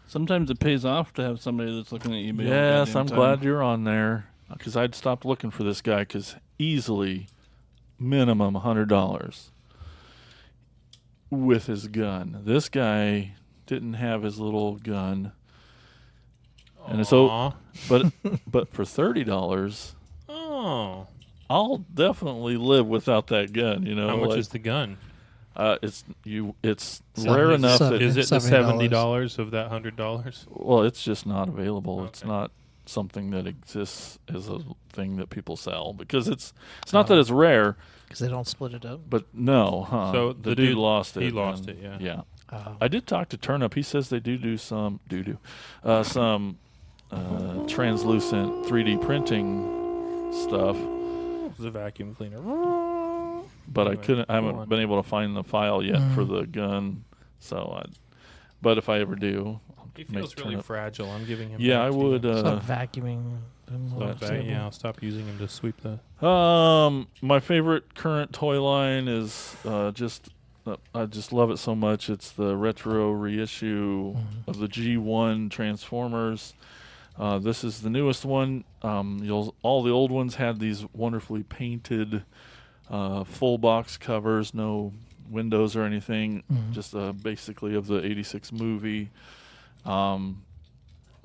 Sometimes it pays off to have somebody that's looking at eBay. all the yes, goddamn I'm time. glad you're on there, because I'd stopped looking for this guy, because easily minimum $100 with his gun. This guy didn't have his little gun, and so Aw. but for $30, Oh. I'll definitely live without that gun. You know, How much like, is the gun? It's rare enough that Is it the $70? $70 of that $100? well, it's just not available. Okay. It's not something that exists as a thing that people sell, because it's not that it's rare, Because they don't split it up. but no, So the dude lost it. he lost and- it, yeah. Yeah. Oh. I did talk to Turnip. He says they do some translucent 3D printing stuff, It's a vacuum cleaner. but Anyway, I go haven't on. been able to find the file yet for the gun. So but if I ever do, I'll He make feels really Turnip. fragile. I'm giving him. Yeah, back I to would. you. Stop vacuuming. Yeah, I'll stop using him to sweep the. My favorite current toy line is I just love it so much. It's the retro reissue of the G1 Transformers. This is the newest one. All the old ones had these wonderfully painted full box covers, no windows or anything, just basically of the '86 movie.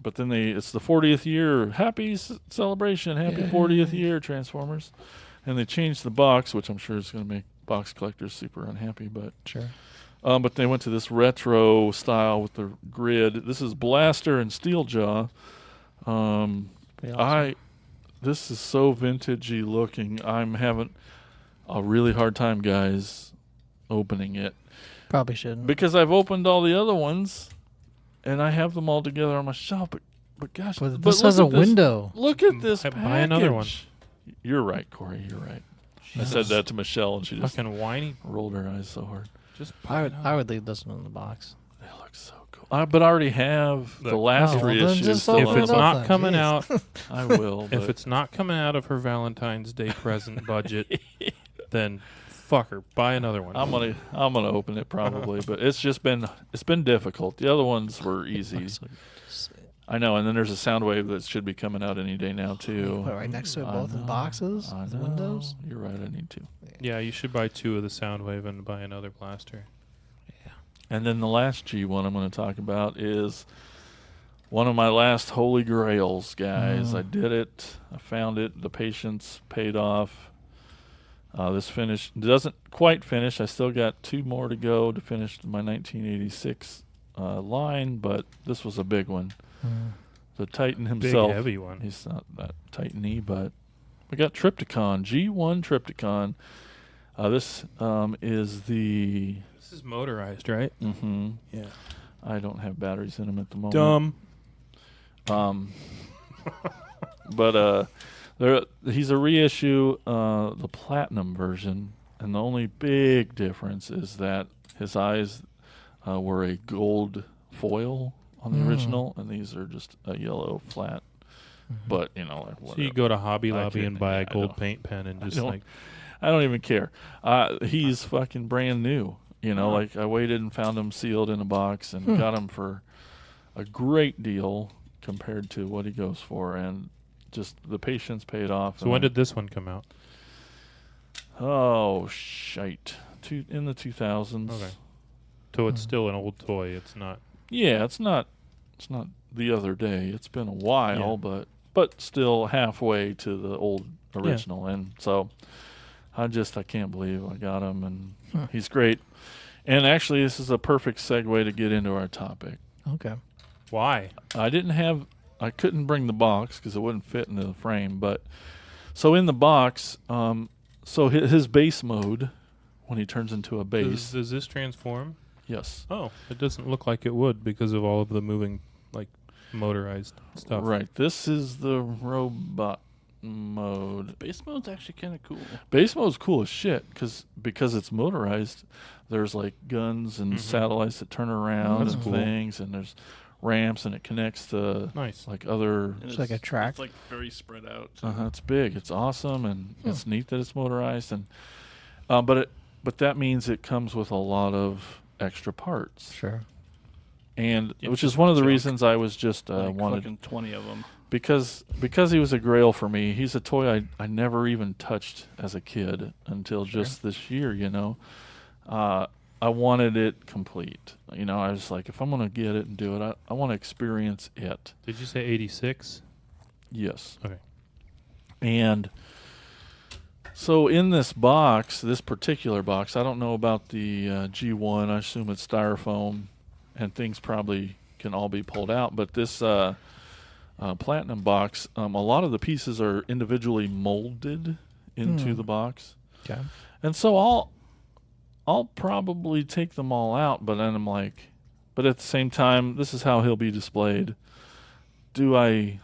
But then it's the 40th year, happy celebration, happy 40th year Transformers, and they changed the box, which I'm sure is going to make box collectors super unhappy. But Sure. but they went to this retro style with the grid. This is Blaster and Steeljaw. Pretty awesome. This is so vintagey looking. I'm having a really hard time, guys, opening it, Probably shouldn't. because I've opened all the other ones, and I have them all together on my shelf. But gosh, But but this look has a at this. window. Look at this Buy package. another one. You're right, Corey. You're right. I said that to Michelle, and she just Fucking whiny. rolled her eyes so hard. Just I would leave this one in the box. They look so cool. But I already have the Look. last Oh, well, then reissue. just still If open on it's it the- up not then, coming jeez. out, I will. if but- it's not coming out of her Valentine's Day present budget, then fuck her. Buy another one. I'm gonna open it probably, but it's been difficult. The other ones were easy. I know, and then there's a Soundwave that should be coming out any day now too. Put it right next to it, I both in know, boxes, I the know. windows. You're right. I need to. Yeah, you should buy 2 of the Soundwave and buy another blaster. And then the last G one I'm going to talk about is one of my last holy grails, guys. I did it. I found it. The patience paid off. This finish doesn't quite finish. I still got 2 more to go to finish my 1986 line, but this was a big one. The Titan himself. Big, heavy one. He's not that Titany, but we got Triptychon, G1 Triptychon. This is the... This is motorized, right? Mm-hmm. Yeah. I don't have batteries in them at the moment. Dumb. But he's a reissue, the platinum version, and the only big difference is that his eyes were a gold foil on the original, and these are just a yellow flat. But like So whatever. you go to Hobby Lobby and buy a I gold don't- paint pen and I just don't- like I don't even care. He's fucking brand new. Like I waited and found him sealed in a box and got him for a great deal compared to what he goes for, and just the patience paid off. So when did this one come out? Oh shite! In the 2000s. Okay. So it's still an old toy. It's not. Yeah, it's not the other day. It's been a while, Yeah. but still halfway to the old original, and so I can't believe I got him, and he's great. And actually, this is a perfect segue to get into our topic. Okay. Why? I couldn't bring the box because it wouldn't fit into the frame, but so in the box, so his base mode when he turns into a base, Does this transform? yes, Oh, it doesn't look like it would because of all of the moving, like, motorized stuff. right. This is the robot mode. Base mode's actually kind of cool. Base mode's cool as shit because it's motorized. There's like guns and satellites that turn around That's and cool. things, and there's ramps, and it connects to Nice. like other. And It's like a track. It's like very spread out. It's big. It's awesome, and it's neat that it's motorized, and but that means it comes with a lot of extra parts, Sure. and Yeah, which just is one of the junk. reasons I was just Like wanted fucking 20 of them. because he was a grail for me. He's a toy I never even touched as a kid until just this year. I wanted it complete. I was like, if I'm gonna get it and do it, I want to experience it. Did you say 86? Yes. Okay. And so in this particular box, I don't know about the G1. I assume it's styrofoam, and things probably can all be pulled out. But this platinum box, a lot of the pieces are individually molded into the box, Okay. and so I'll probably take them all out. But then I'm like, but at the same time, this is how he'll be displayed. Do I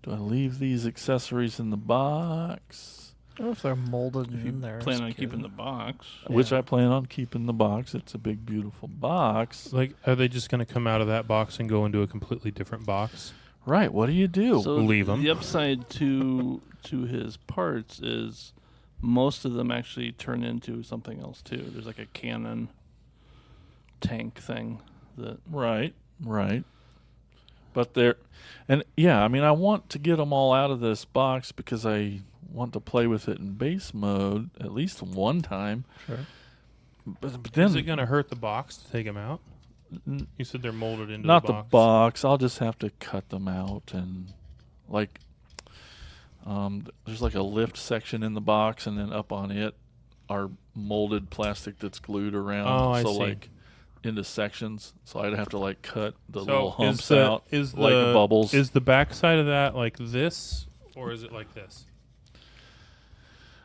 leave these accessories in the box? I don't know if they're molded in there. Plan on keeping the box. Which I plan on keeping the box. It's a big, beautiful box. Like, are they just going to come out of that box and go into a completely different box? Right. What do you do? So Leave 'em. The upside to his parts is most of them actually turn into something else too. There's like a cannon tank thing that Right. But I want to get them all out of this box because I want to play with it in base mode at least one time. Sure. But then Is it going to hurt the box to take them out? You said they're molded into not the the box. box. I'll just have to cut them out, and like there's like a lift section in the box, and then up on it are molded plastic that's glued around. Oh, I so see. like into sections. So I'd have to like cut the So little humps is the, out is like the, bubbles. Is the back side of that like this, or is it like this?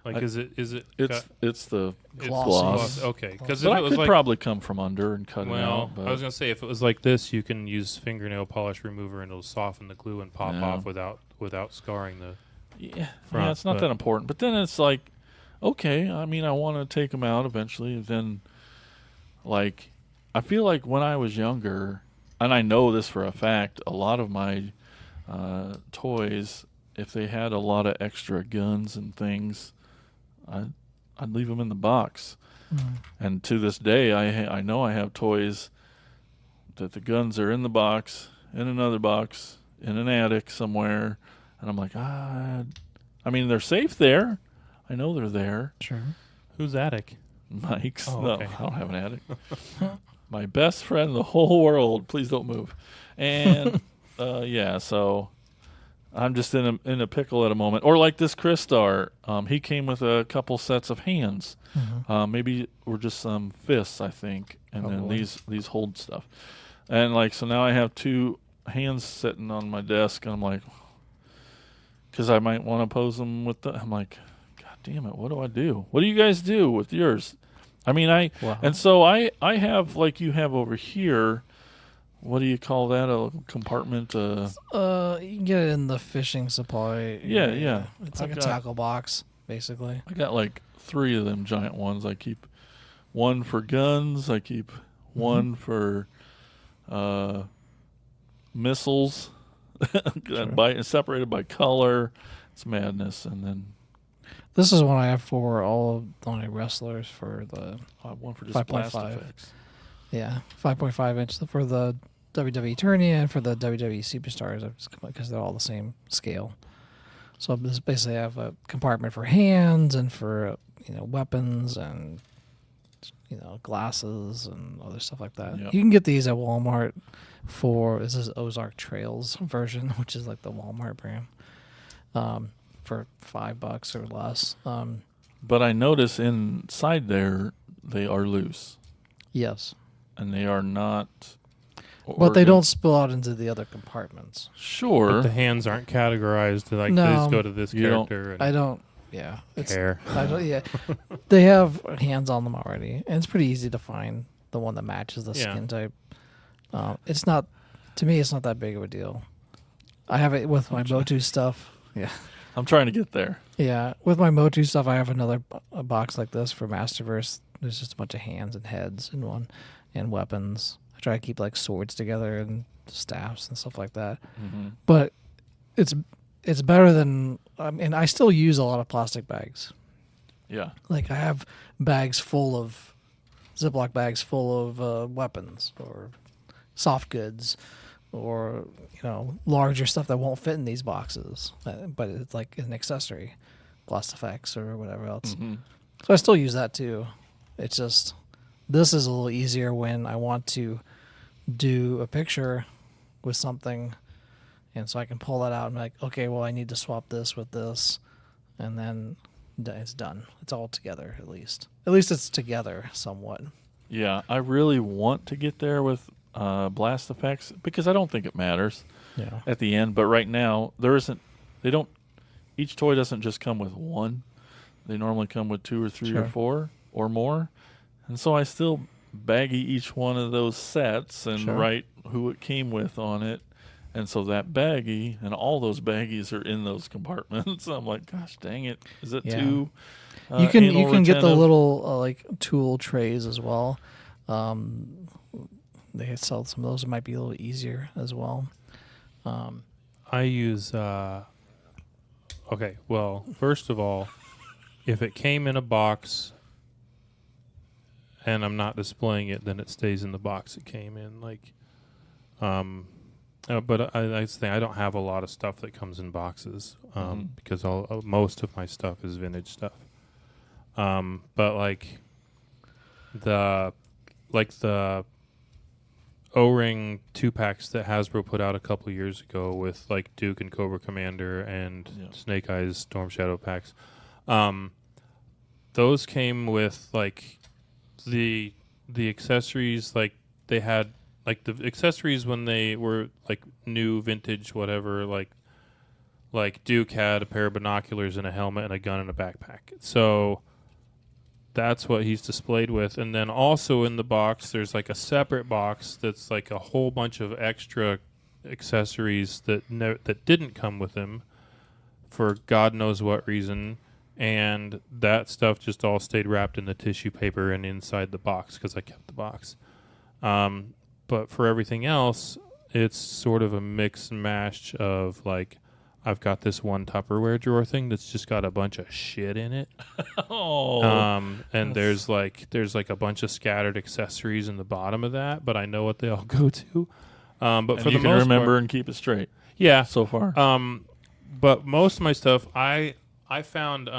Like, is it it's the it's gloss. Okay, because But if I it was could like, probably come from under and cut it well, out. But I was gonna say if it was like this, you can use fingernail polish remover and it'll soften the glue and pop Yeah. off without scarring the. yeah, front, it's not but- that important. But then it's like, okay, I mean, I want to take them out eventually. Then, like, I feel like when I was younger, and I know this for a fact, a lot of my toys, if they had a lot of extra guns and things, I'd leave them in the box. And to this day, I know I have toys that the guns are in the box, in another box, in an attic somewhere, and I'm like, I mean, they're safe there. I know they're there. Sure. Who's attic? Mike's. Oh, No, okay. I don't have an attic. My best friend in the whole world. Please don't move. And Yeah, so I'm just in a pickle at a moment. Or like this Crystar, he came with a couple sets of hands. Maybe or just some fists, I think, and then Probably. these hold stuff. And like so now I have 2 hands sitting on my desk, and I'm like, because I might want to pose them with the. I'm like, God damn it, what do I do? What do you guys do with yours? I mean, Wow. and so I have like you have over here. What do you call that? A compartment? You can get it in the fishing supply. Yeah. It's I've like a got- tackle box, basically. I got like 3 of them giant ones. I keep one for guns. I keep one for missiles. Separated by color. It's madness. And then This is one I have for all of my wrestlers for the I have one for just blast 5.5. effects. 5.5 inch for the WWE tourney and for the WWE superstars because they're all the same scale. So this basically I have a compartment for hands and for weapons and glasses and other stuff like that. Yep. You can get these at Walmart this is Ozark Trails version, which is like the Walmart brand, for $5 or less. But I notice inside there they are loose Yes, and they are not. but they don't spill out into the other compartments. Sure. But the hands aren't categorized. Like No. these go to this You don't- character. And I don't. Yeah, it's care. I don't, yeah, they have hands on them already, and it's pretty easy to find the one that matches the Yeah. skin type. It's not, to me, it's not that big of a deal. I have it with my Motu stuff. Yeah, I'm trying to get there. yeah, with my Motu stuff, I have another a box like this for Masterverse. There's just a bunch of hands and heads in one, and weapons. I try to keep like swords together and staffs and stuff like that. But it's better than. I mean, I still use a lot of plastic bags. Yeah. Like I have bags full of Ziploc bags full of weapons or soft goods or larger stuff that won't fit in these boxes, but it's like an accessory, Blast Effects or whatever else. So I still use that too. It's just this is a little easier when I want to do a picture with something, and so I can pull that out and be like, okay, well I need to swap this with this, and then it's done. It's all together at least. At least it's together somewhat. Yeah, I really want to get there with blast effects because I don't think it matters Yeah. at the end. But right now, there isn't. They don't. Each toy doesn't just come with one. They normally come with 2 or 3 or Sure. 4 or more, and so I still baggy each one of those sets and Sure. write who it came with on it. And so that baggie and all those baggies are in those compartments. I'm like, gosh, dang it! Is it Yeah. too? You can anal get the retentive? little like tool trays as well. They sell some of those. It might be a little easier as well. I use. Okay, well, first of all, if it came in a box and I'm not displaying it, then it stays in the box it came in. Like, but I think I don't have a lot of stuff that comes in boxes because most of my stuff is vintage stuff. But like the O-ring 2-packs that Hasbro put out a couple years ago with like Duke and Cobra Commander and Snake Eyes Storm Shadow packs. Those came with like the accessories, like they had like the accessories when they were like new vintage whatever, like Duke had a pair of binoculars and a helmet and a gun and a backpack. So that's what he's displayed with. And then also in the box, there's like a separate box that's like a whole bunch of extra accessories that didn't come with him for God knows what reason. And that stuff just all stayed wrapped in the tissue paper and inside the box because I kept the box. But for everything else, it's sort of a mix and mash of like, I've got this one Tupperware drawer thing that's just got a bunch of shit in it. And there's like a bunch of scattered accessories in the bottom of that, but I know what they all go to. But And for you the can most remember part, and keep it straight yeah. so far. But most of my stuff, I found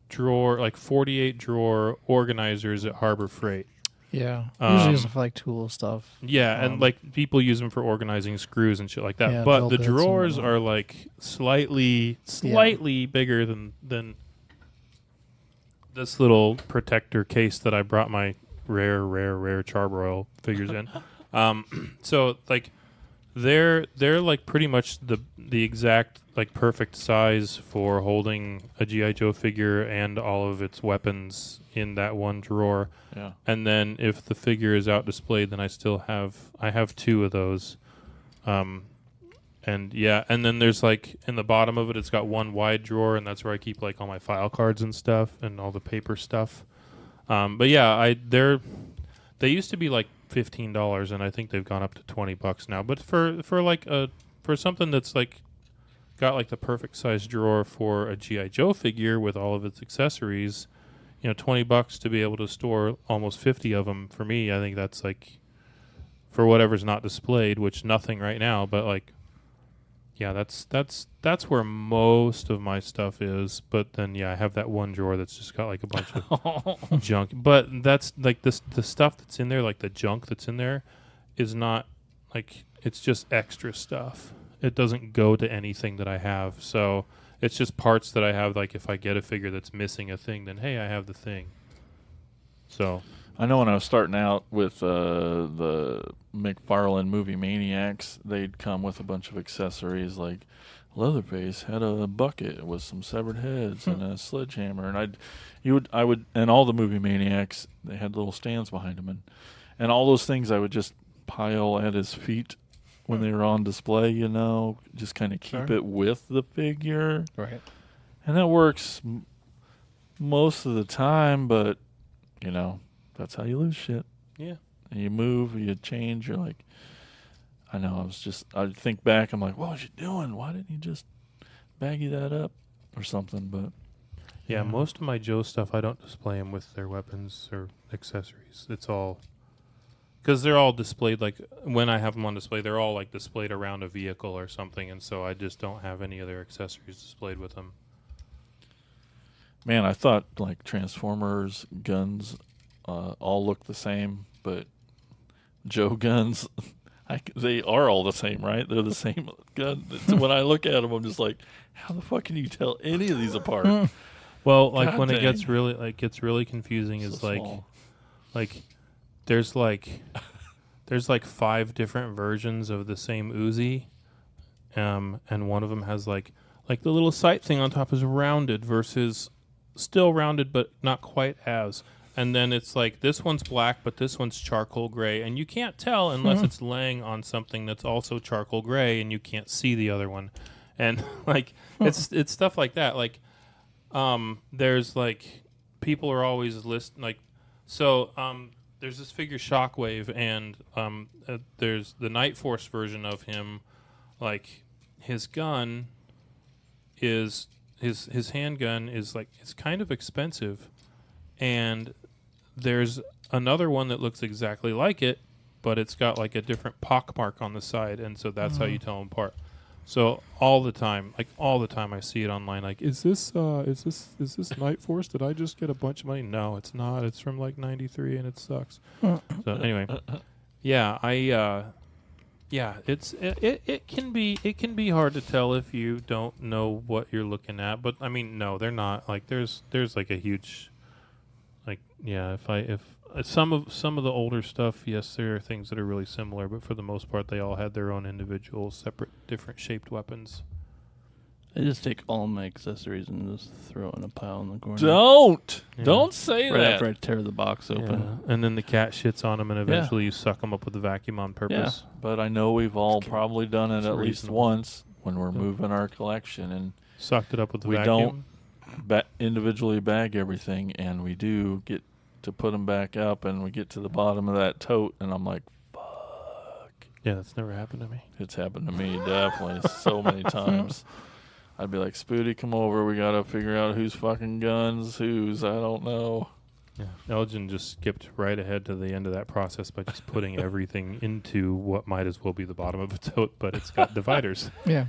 drawer, like 48 drawer organizers at Harbor Freight. Yeah. Usually use them for like tool stuff. Yeah, and like people use them for organizing screws and shit like that. Yeah, but drill the bits and drawers whatnot. are like slightly bigger than this little protector case that I brought my rare charbroil figures in. So like they're like pretty much the exact like perfect size for holding a G.I. Joe figure and all of its weapons in that one drawer. Yeah. And then if the figure is out displayed, then I have 2 of those. And then there's like in the bottom of it, it's got one wide drawer, and that's where I keep like all my file cards and stuff and all the paper stuff. But yeah, they used to be like $15, and I think they've gone up to $20 now. But for something that's like got like the perfect size drawer for a G.I. Joe figure with all of its accessories, $20 to be able to store almost 50 of them, for me, I think that's like for whatever's not displayed, which nothing right now, but like, yeah, that's where most of my stuff is. But then, yeah, I have that one drawer that's just got like a bunch of junk. But that's like the stuff that's in there, like the junk that's in there, is not like, it's just extra stuff. It doesn't go to anything that I have. So it's just parts that I have. Like if I get a figure that's missing a thing, then hey, I have the thing. So I know when I was starting out with the McFarlane Movie Maniacs, they'd come with a bunch of accessories. Like Leatherface had a bucket with some severed heads and a sledgehammer, and and all the Movie Maniacs, they had little stands behind them, and all those things I would just pile at his feet when they were on display. Just kind of keep it with the figure, Right. and that works most of the time, but that's how you lose shit. yeah. And you move, you change, you're like, I think back, I'm like, what was you doing? Why didn't you just baggy that up or something? But Yeah, most of my Joe stuff, I don't display them with their weapons or accessories. It's all because they're all displayed. Like when I have them on display, they're all like displayed around a vehicle or something, and so I just don't have any of their accessories displayed with them. man, I thought like Transformers guns all look the same, but Joe guns, they are all the same, right? They're the same gun. So when I look at them, I'm just like, how the fuck can you tell any of these apart? Well, like God when dang. it gets really confusing So is like small. there's like 5 different versions of the same Uzi, and one of them has like the little sight thing on top is rounded versus still rounded but not quite as. And then it's like this one's black, but this one's charcoal gray, and you can't tell unless it's laying on something that's also charcoal gray, and you can't see the other one. And like it's stuff like that. Like there's like people are always there's this figure Shockwave, and there's the Night Force version of him. Like his gun is his handgun is like it's kind of expensive, and there's another one that looks exactly like it, but it's got like a different pockmark on the side, and so that's how you tell them apart. So all the time I see it online. Like, is this Night Force? Did I just get a bunch of money? No, it's not. It's from like '93, and it sucks. So anyway, it can be hard to tell if you don't know what you're looking at. But I mean, no, they're not. Like, there's like a huge. Like, yeah, if some of the older stuff, yes, there are things that are really similar, but for the most part, they all had their own individual, separate, different shaped weapons. I just take all my accessories and just throw it in a pile in the corner. Don't say Right that. after I tear the box open. Yeah. And then the cat shits on them, and eventually you suck them up with the vacuum on purpose. But I know we've all probably done it It's at least reasonable. once when we're moving our collection, and Sucked it up with the we vacuum. don't individually bag everything, and we do get to put them back up, and we get to the bottom of that tote, and I'm like, fuck. Yeah, that's never happened to me. It's happened to me definitely so many times. I'd be like, Spooty, come over. We got to figure out whose fucking guns, whose. I don't know. Yeah. Elgin just skipped right ahead to the end of that process by just putting everything into what might as well be the bottom of a tote, but it's got dividers. Yeah.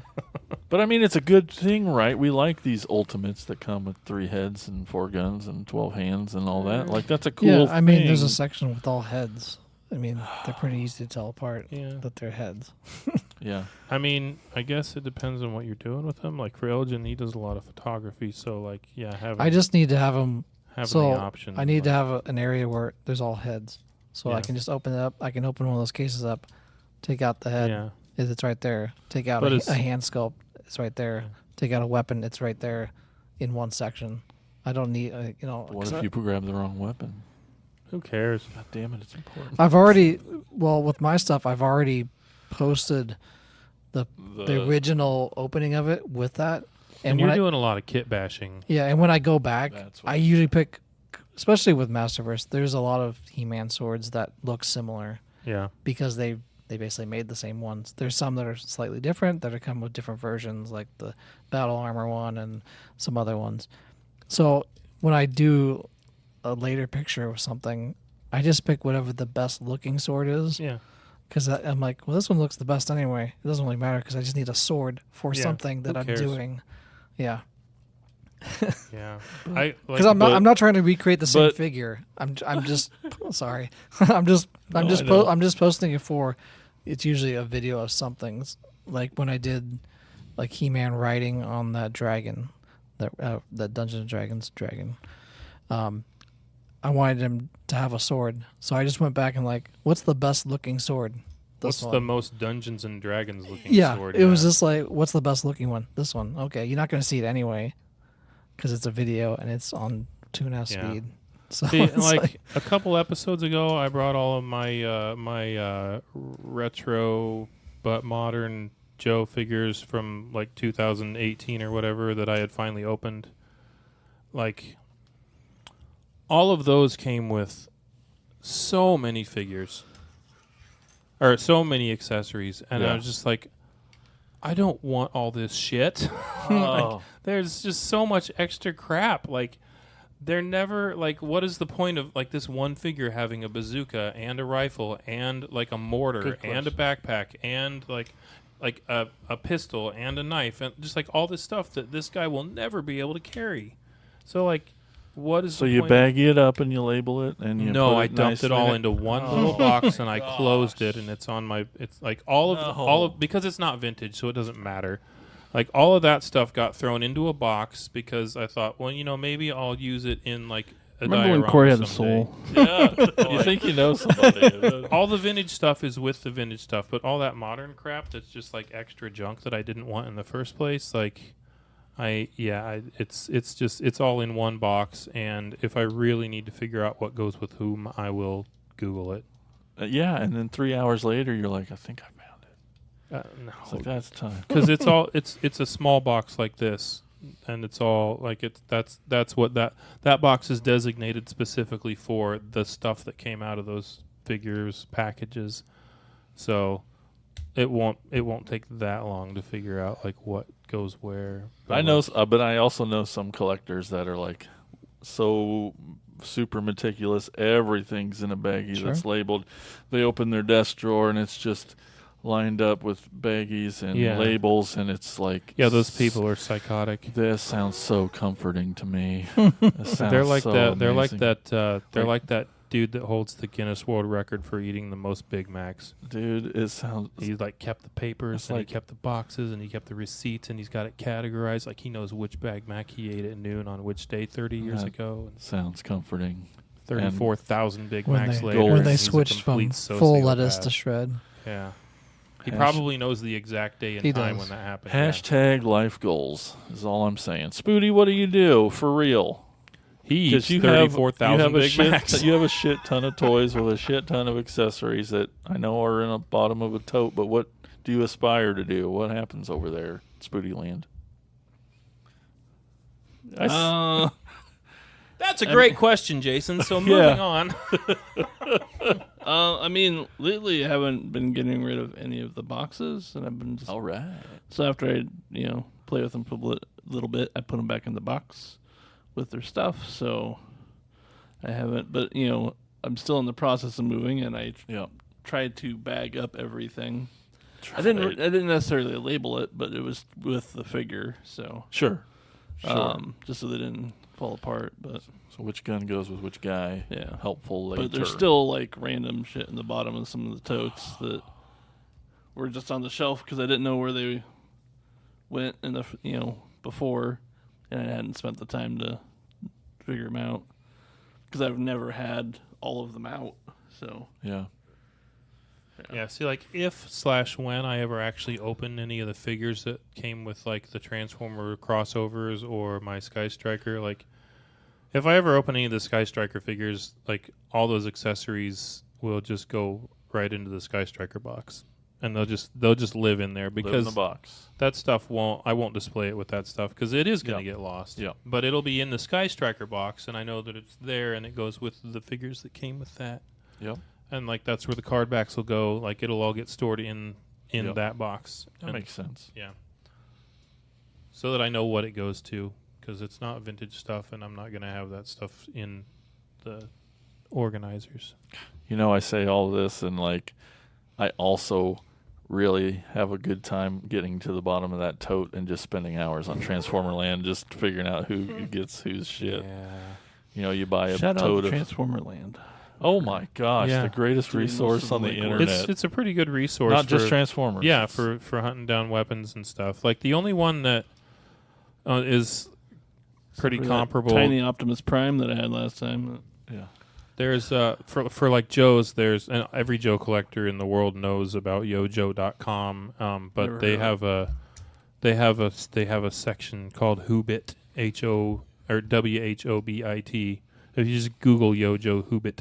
But I mean, it's a good thing, right? We like these ultimates that come with 3 heads and 4 guns and 12 hands and all that. Like, that's a cool Yeah, thing. I mean, there's a section with all heads. I mean, they're pretty easy to tell apart that they're heads. Yeah. I mean, I guess it depends on what you're doing with them. Like for Elgin, he does a lot of photography, so like, having I just need to have them. the option. I need to have an area where there's all heads, so I Yeah. can just open it up. I can open one of those cases up, take out the head. Yeah. It's right there. Take out But a hand sculpt. It's right there. Yeah. Take out a weapon. It's right there, in one section. I don't need What if you grab the wrong weapon? Who cares? God damn it, it's important. I've already with my stuff. I've already posted the original opening of it with that. And you're doing a lot of kit bashing. Yeah, and when I go back, That's what I usually pick, especially with Masterverse, there's a lot of He-Man swords that look similar Yeah. because they basically made the same ones. There's some that are slightly different that are come with different versions, like the Battle Armor one and some other ones. So when I do a later picture of something, I just pick whatever the best looking sword is. Yeah. Because I'm like, well, this one looks the best anyway. It doesn't really matter because I just need a sword for Yeah, something that who I'm cares? doing. Yeah. Yeah. Because I'm not trying to recreate the same figure. I'm just sorry. I'm just posting it for. It's usually a video of something like when I did like He-Man riding on that dragon, that Dungeons and Dragons dragon. I wanted him to have a sword, so I just went back and like, what's the best looking sword? What's the most Dungeons and Dragons looking sword? It was just like, what's the best looking one? This one. Okay, you're not going to see it anyway because it's a video and it's on 2.5 speed. So See, it's like a couple episodes ago, I brought all of my my retro but modern Joe figures from like 2018 or whatever that I had finally opened. Like, all of those came with so many figures or so many accessories, and I was just like, I don't want all this shit. Like, there's just so much extra crap. Like, they're never like, what is the point of like this one figure having a bazooka and a rifle and like a mortar and a backpack and like a pistol and a knife and just like all this stuff that this guy will never be able to carry. So like, what is So the you point baggy it up and you label it and you No, put I it dumped it nicely all in- into one little box and I closed it, and it's on my. It's like all of because it's not vintage, so it doesn't matter. Like all of that stuff got thrown into a box because I thought, well, maybe I'll use it in like a Remember when diorama Corey had a someday. soul? Yeah. You think you know somebody. All the vintage stuff is with the vintage stuff, but all that modern crap that's just like extra junk that I didn't want in the first place, like. It's all in one box, and if I really need to figure out what goes with whom, I will Google it. Yeah, and then 3 hours later, you're like, I think I found it. No, It's like, that's time. because it's all it's a small box like this, and it's all like that's what that box is designated specifically for the stuff that came out of those figures packages. So it won't take that long to figure out like what goes where. I know, but I also know some collectors that are like so super meticulous. Everything's in a baggie that's labeled. They open their desk drawer and it's just lined up with baggies and labels, and it's like, those people are psychotic. This sounds so comforting to me. They're like so that. They're like amazing. that. They're like that dude that holds the Guinness World Record for eating the most Big Macs. Dude, it sounds. He like kept the papers and like- he kept the boxes and he kept the receipts and he's got it categorized. Like he knows which Big Mac he ate at noon on which day 30 years That ago. And Sounds comforting. 34,000 Big when Macs they, later. when they he's a switched from complete full lettuce sociopath. to shred. Yeah. He Hash- probably knows the exact day and He time does. when that happened. yeah. Hashtag life goals is all I'm saying. Spoody, what do you do for real? He eats 'Cause 34,000 Big Macs. You have a shit ton of toys with a shit ton of accessories that I know are in the bottom of a tote, but what do you aspire to do? What happens over there, Spoody Land? That's a great question, Jason. So moving on. I mean, lately I haven't been getting rid of any of the boxes, and I've been just. All right. So after I, play with them for a little bit, I put them back in the box with their stuff. So I haven't, but I'm still in the process of moving, and I Yeah. tried to bag up everything. I didn't necessarily label it, but it was with the figure, so Sure. just so they didn't fall apart. But So which gun goes with which guy? yeah, Helpful later. but there's still like random shit in the bottom of some of the totes that were just on the shelf because I didn't know where they went in the before, and I hadn't spent the time to figure them out because I've never had all of them out. So Yeah. Yeah, see, like if/when I ever actually opened any of the figures that came with like the Transformer crossovers or my Sky Striker, like if I ever open any of the Sky Striker figures, like all those accessories will just go right into the Sky Striker box, and they'll just live in there because Live in the box. that stuff I won't display it with that stuff because it is going to get lost. Yeah. But it'll be in the Sky Striker box, and I know that it's there, and it goes with the figures that came with that. Yep. And like that's where the card backs will go. Like it'll all get stored in Yep. that box. That makes sense. Yeah. So that I know what it goes to, because it's not vintage stuff, and I'm not going to have that stuff in the organizers. I say all this, and like, I also really have a good time getting to the bottom of that tote and just spending hours on Transformer Land, just figuring out who gets whose shit. Yeah. You buy a shout out tote to of. Transformer Land. Oh my gosh, Yeah. the greatest Doing most resource of the on the legwork. internet. It's a pretty good resource. Not just for- Transformers. Yeah, It's- for hunting down weapons and stuff. Like the only one that is pretty For that comparable. Tiny Optimus Prime that I had last time. yeah. There's for like Joe's. There's and every Joe collector in the world knows about yojo.com. But Never they heard of have a section called Hoobit WHOBIT. If you just Google Yojo Hoobit,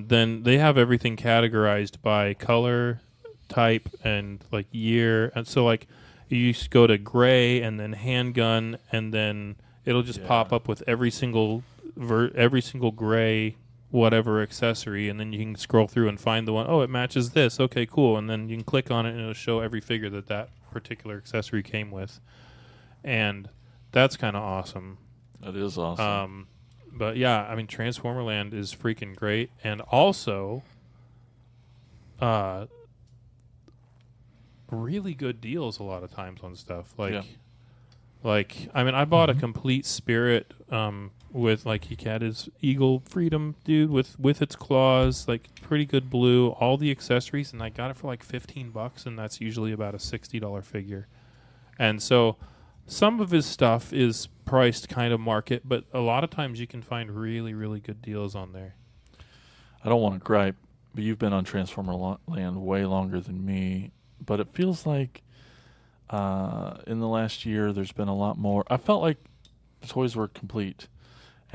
then they have everything categorized by color, type, and like year. And so like you just go to gray and then handgun, and then it'll just pop up with every single gray whatever accessory, and then you can scroll through and find the one. Oh, it matches this. Okay, cool. And then you can click on it, and it'll show every figure that particular accessory came with, and that's kind of awesome. That is awesome. But yeah, I mean, Transformer Land is freaking great, and also, really good deals a lot of times on stuff. Like I mean, I bought a complete Spirit with like he had his Eagle Freedom dude with its claws, like pretty good blue, all the accessories, and I got it for like $15, and that's usually about a $60 figure. And so some of his stuff is priced kind of market, but a lot of times you can find really, really good deals on there. I don't want to gripe, but you've been on Transformer Land way longer than me. But it feels like in the last year there's been a lot more. I felt like the toys were complete.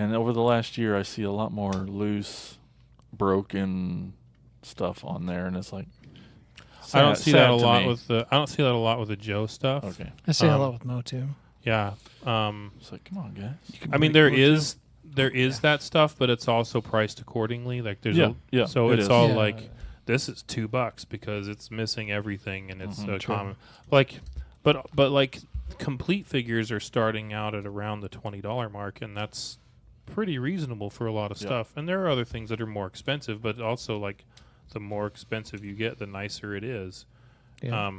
And over the last year I see a lot more loose, broken stuff on there. And it's like... I don't see that a lot me. with the Joe stuff. Okay. I see a lot with Mo too. Yeah. It's like, come on, guys. I mean, there is that stuff, but it's also priced accordingly. Like there's so it it's is. all Yeah. like this is $2 because it's missing everything and it's True. common. Like, but like complete figures are starting out at around the $20 mark, and that's pretty reasonable for a lot of Yeah. stuff. And there are other things that are more expensive, but also like the more expensive you get, the nicer it is. Yeah.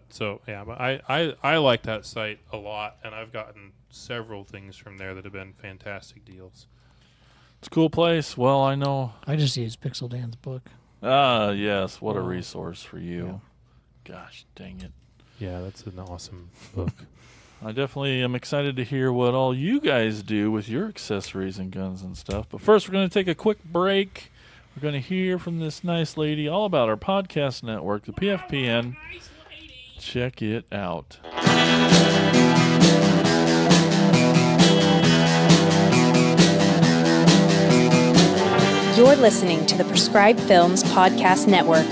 So yeah, but I like that site a lot, and I've gotten several things from there that have been fantastic deals. It's a cool place. Well, I know. I just used Pixel Dan's book. Ah, yes. What a resource for you. Gosh, dang it. Yeah, that's an awesome book. I definitely am excited to hear what all you guys do with your accessories and guns and stuff. But first, we're going to take a quick break. We're going to hear from this nice lady all about our podcast network, the PFPN. Check it out. You're listening to the Prescribed Films Podcast Network,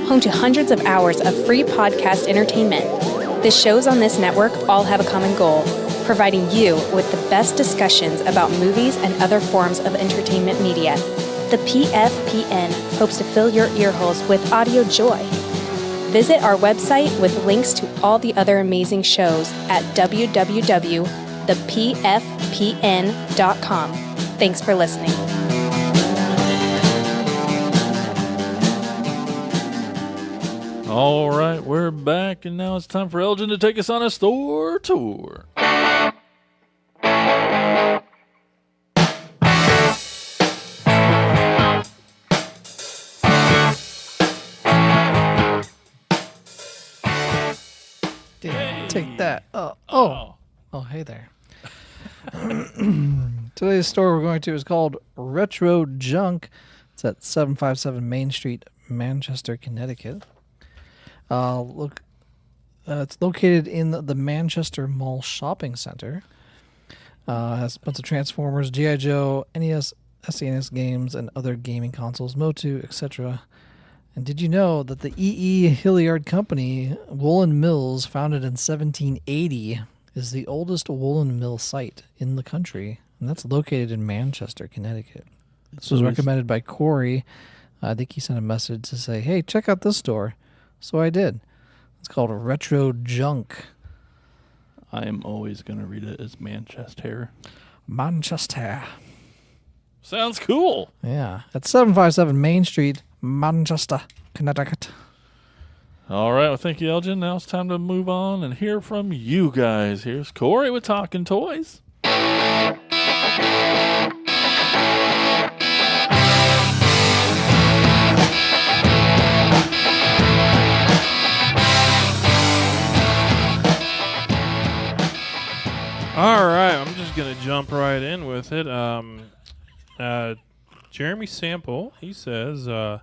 home to hundreds of hours of free podcast entertainment. The shows on this network all have a common goal, providing you with the best discussions about movies and other forms of entertainment media. The PFPN hopes to fill your earholes with audio joy. Visit our website with links to all the other amazing shows at www.thepfpn.com. Thanks for listening. All right, we're back, and now it's time for Elgin to take us on a store tour. Take that. Oh, hey there. Today's store we're going to is called Retro Junk. It's at 757 Main Street, Manchester, Connecticut. It's located in the Manchester Mall Shopping Center. Has a bunch of Transformers, G.I. Joe, NES, SNES games, and other gaming consoles, Motu, etc. And did you know that the E.E. Hilliard Company, Woolen Mills, founded in 1780, is the oldest woolen mill site in the country? And that's located in Manchester, Connecticut. This was recommended by Corey. I think he sent a message to say, hey, check out this store. So I did. It's called Retro Junk. I am always going to read it as Manchester. Manchester. Sounds cool. Yeah. At 757 Main Street, Manchester, Connecticut. All right, well, thank you, Elgin. Now it's time to move on and hear from you guys. Here's Corey with Talking Toys. All right, I'm just going to jump right in with it. Jeremy Sample, he says, I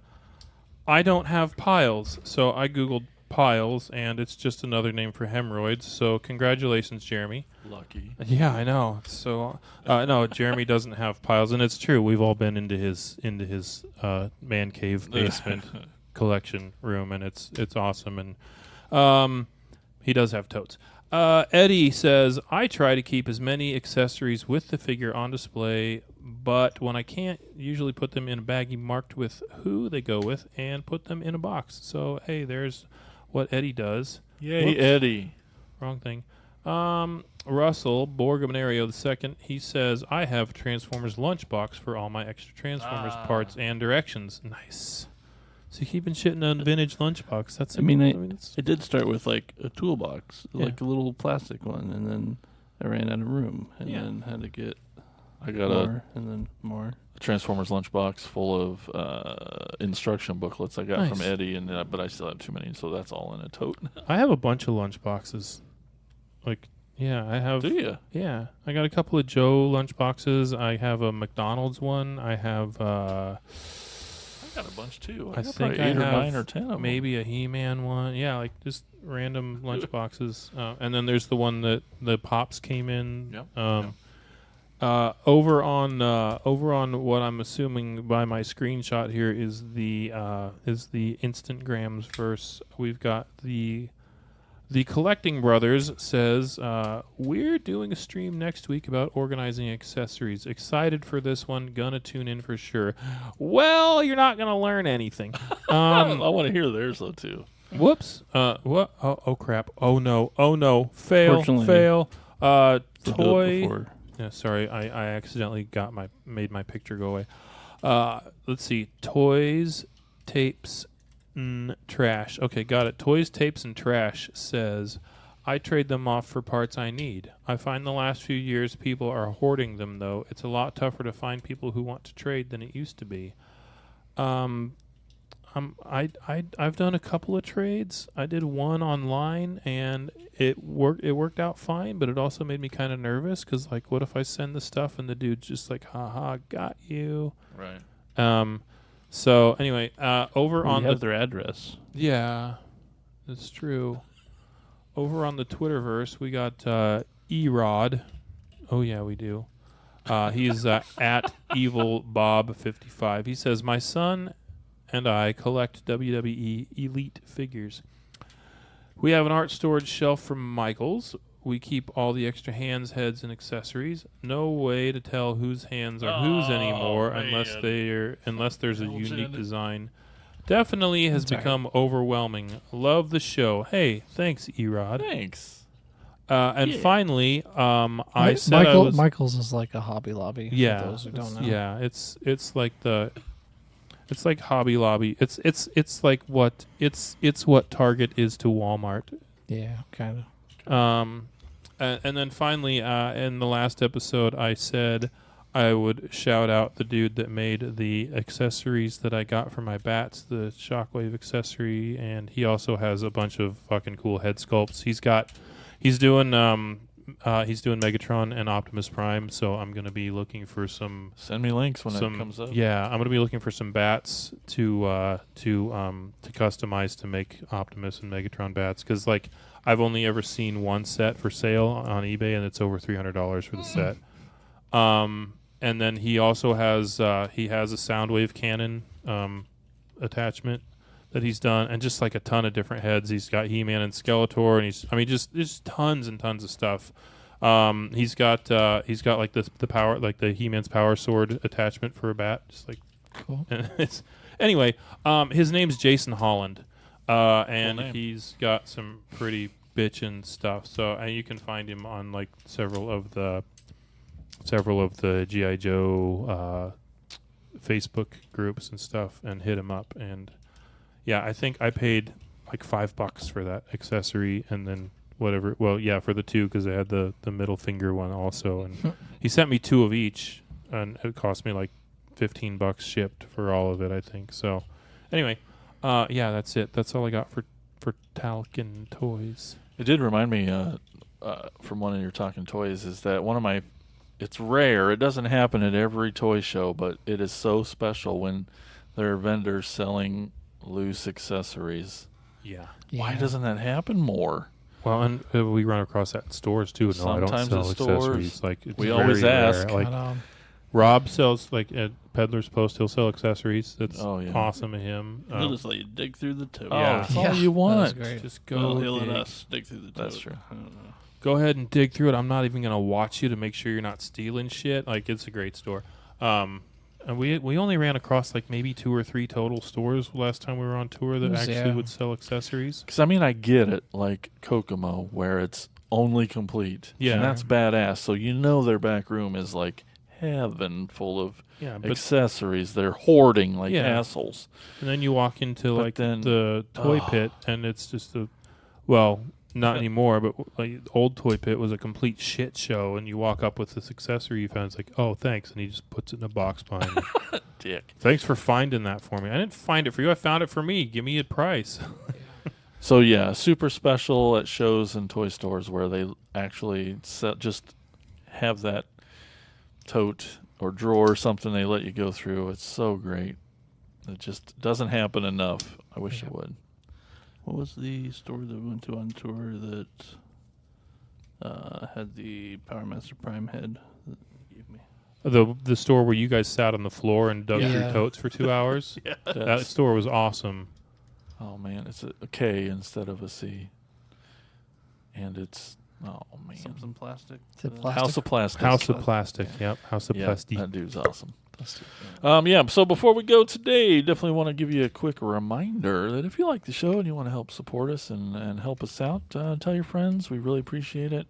don't have piles, so I Googled piles, and it's just another name for hemorrhoids, so congratulations, Jeremy. Lucky. Yeah, I know. So, no, Jeremy doesn't have piles, and it's true. We've all been into his man cave basement collection room, and it's awesome, and he does have totes. Eddie says, I try to keep as many accessories with the figure on display, but when I can't, usually put them in a baggie marked with who they go with and put them in a box. So, hey, there's what Eddie does. Yay, Whoops. Eddie. Wrong thing. Russell Borgomenario II, he says, I have a Transformers lunchbox for all my extra Transformers parts and directions. Nice. So you keeping shit in a vintage lunchbox. That's it did start with like a toolbox, Yeah. like a little plastic one, and then I ran out of room, and then had to get I got more, and then more. a Transformers lunchbox full of instruction booklets I got Nice. from Eddie, and but I still have too many, so that's all in a tote. I have a bunch of lunchboxes. Like, yeah, I have. Do you? Yeah, I got a couple of Joe lunchboxes. I have a McDonald's one. I have. I got a bunch too. I got think probably I 8 or have 9 or 10 of them. maybe a He-Man one. Yeah, like just random lunchboxes. And then there's the one that the Pops came in. Yep. Over on what I'm assuming by my screenshot here is the Instantgrams verse. We've got the Collecting Brothers says, we're doing a stream next week about organizing accessories. Excited for this one. Gonna tune in for sure. Well, you're not gonna learn anything. I want to hear theirs though too. Whoops. What? Oh crap. Oh no. Fail. Fortunately, Fail. We'll do it Toy. before. Yeah, sorry, I accidentally made my picture go away. Let's see. Toys, tapes, trash. Okay, got it. Toys, tapes, and trash says, I trade them off for parts I need. I find the last few years people are hoarding them, though. It's a lot tougher to find people who want to trade than it used to be. I've done a couple of trades. I did one online, and it worked out fine, but it also made me kind of nervous because, like, what if I send the stuff and the dude's just like, haha, got you. Right. So anyway, over on You have their address. yeah, that's true. Over on the Twitterverse, we got Erod. Oh yeah, we do. He's at EvilBob55. He says, my son and I collect WWE Elite figures. We have an art storage shelf from Michaels. We keep all the extra hands, heads, and accessories. No way to tell whose hands are whose anymore unless there's a unique design. Definitely has become overwhelming. Love the show. Hey, thanks, Erod. Thanks. And finally, I said Michael's is like a Hobby Lobby. yeah, For those who don't know. yeah, it's like the It's like Hobby Lobby. It's like what it's what Target is to Walmart. Yeah, kind of. And then finally, in the last episode, I said I would shout out the dude that made the accessories that I got for my bats, the Shockwave accessory, and he also has a bunch of fucking cool head sculpts. He's doing Megatron and Optimus Prime, so I'm gonna be looking for some. Send me links when it comes up. Yeah, I'm gonna be looking for some bats to customize to make Optimus and Megatron bats, because like I've only ever seen one set for sale on eBay, and it's over $300 for the set. And then he also has a Soundwave cannon attachment that he's done, and just like a ton of different heads. He's got He-Man and Skeletor, and just tons and tons of stuff. He's got like the power, like the He-Man's power sword attachment for a bat, just like Cool. anyway. His name's Jason Holland, and name. he's got some pretty bitchin' stuff. So you can find him on like several of the G.I. Joe Facebook groups and stuff, and hit him up. And yeah, I think I paid like $5 for that accessory, and then whatever. Well, yeah, for the two, because they had the middle finger one also, and he sent me 2 of each, and it cost me like $15 shipped for all of it, I think. So anyway, yeah, that's it. That's all I got for Talcon Toys. It did remind me from one of your Talking Toys is that one of my. It's rare. It doesn't happen at every toy show, but it is so special when there are vendors selling loose accessories. Yeah. Why doesn't that happen more? Well, and we run across that in stores too. No, Sometimes I don't sell at stores, accessories. Like it's we very always rare. ask. Like But, Rob sells, like at Peddler's Post, he'll sell accessories. That's Oh, yeah. awesome of him. He'll just let you dig through the tote. Oh, Yeah. that's all Yeah, you that want. is great. just Well, go. he'll let dig. us dig through the tote. That's true. I don't know. Go ahead and dig through it. I'm not even gonna watch you to make sure you're not stealing shit. Like it's a great store. And we only ran across like maybe 2 or 3 total stores last time we were on tour that actually Yeah. would sell accessories. Because, I mean, I get it, like Kokomo, where it's only complete. Yeah. And that's badass. So you know their back room is like heaven full of Yeah, but accessories. They're hoarding like Yeah. assholes. and then you walk into But like then- the toy pit, and it's just not anymore, but like old toy pit was a complete shit show. And you walk up with this accessory you found, it's like, oh, thanks, and he just puts it in a box behind you. Dick. Thanks for finding that for me. I didn't find it for you. I found it for me. Give me a price. So, yeah, super special at shows and toy stores where they actually just have that tote or drawer or something they let you go through. It's so great. It just doesn't happen enough. I wish it would. What was the store that we went to on tour that had the Power Master Prime head that you gave me? The store where you guys sat on the floor and dug through Yeah. totes for 2 hours. That That's- store was awesome. Oh, man, it's a K instead of a C. And it's, oh, man. Something plastic. Is it uh, plastic? House of Plastic. House of Plastic. Yep. House of Yeah, Plastic. that dude's awesome. Plastic. Yeah, so before we go today, definitely want to give you a quick reminder that if you like the show and you want to help support us and help us out, tell your friends. We really appreciate it.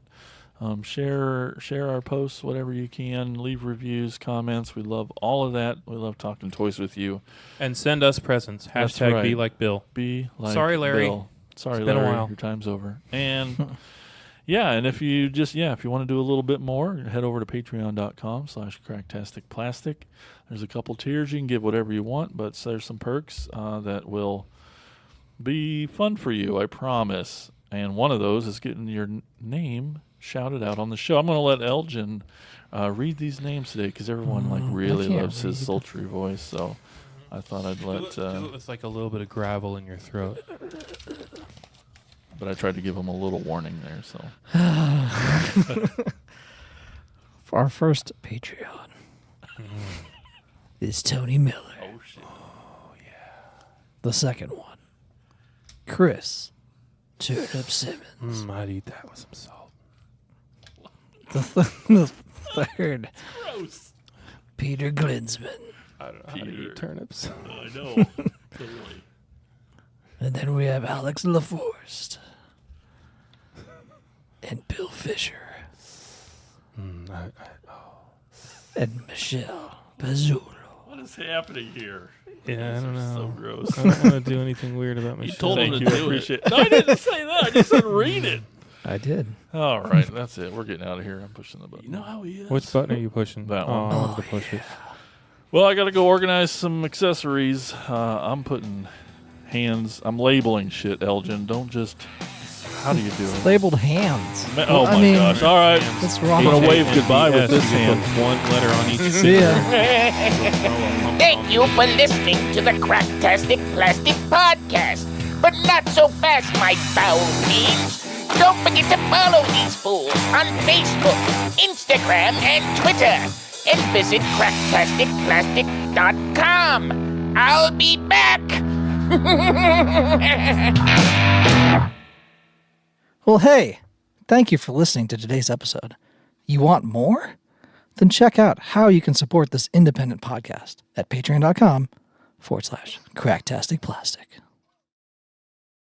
Share our posts, whatever you can. Leave reviews, comments. We love all of that. We love talking toys with you. And send us presents. That's Hashtag right. Be Like Bill. Be like Sorry, Larry. Bill. Sorry, It's been a Larry. while. Your time's over. And yeah, and if you want to do a little bit more, head over to patreon.com/cracktasticplastic. There's a couple tiers. You can give whatever you want, but there's some perks that will be fun for you, I promise. And one of those is getting your name shouted out on the show. I'm going to let Elgin read these names today because everyone really can't loves his read. sultry voice. So I thought I'd let. Do it with like a little bit of gravel in your throat. But I tried to give him a little warning there. So For our first Patreon is Tony Miller. oh shit. The second one, Chris Turnip Simmons. I'd eat that with some salt. The third, Peter Glinsman. I don't know how to eat turnips. I know. Totally. And then we have Alex LaForest and Bill Fisher and Michelle Pazzulo. What is happening here? Yeah, I don't know. So gross. I don't want to do anything weird about my You shit. told him Thank to you. I do it. appreciate it. No, I didn't say that. I just said read it. I did. All right, that's it. We're getting out of here. I'm pushing the button. You know how he is. Which button are you pushing? That Oh, one. I wanted to push it. Well, I got to go organize some accessories. I'm putting hands. I'm labeling shit, Elgin. Don't just. How do you do it? Labeled hands. Oh I my mean, gosh! All right, What's I'm wrong gonna with wave goodbye with this You hand. put one letter on each. See ya. Thank you for listening to the Cracktastic Plastic Podcast. But not so fast, my foul fiends. Don't forget to follow these fools on Facebook, Instagram, and Twitter. And visit cracktasticplastic.com. I'll be back. Well, hey, thank you for listening to today's episode. You want more? Then check out how you can support this independent podcast at patreon.com/Cracktastic Plastic.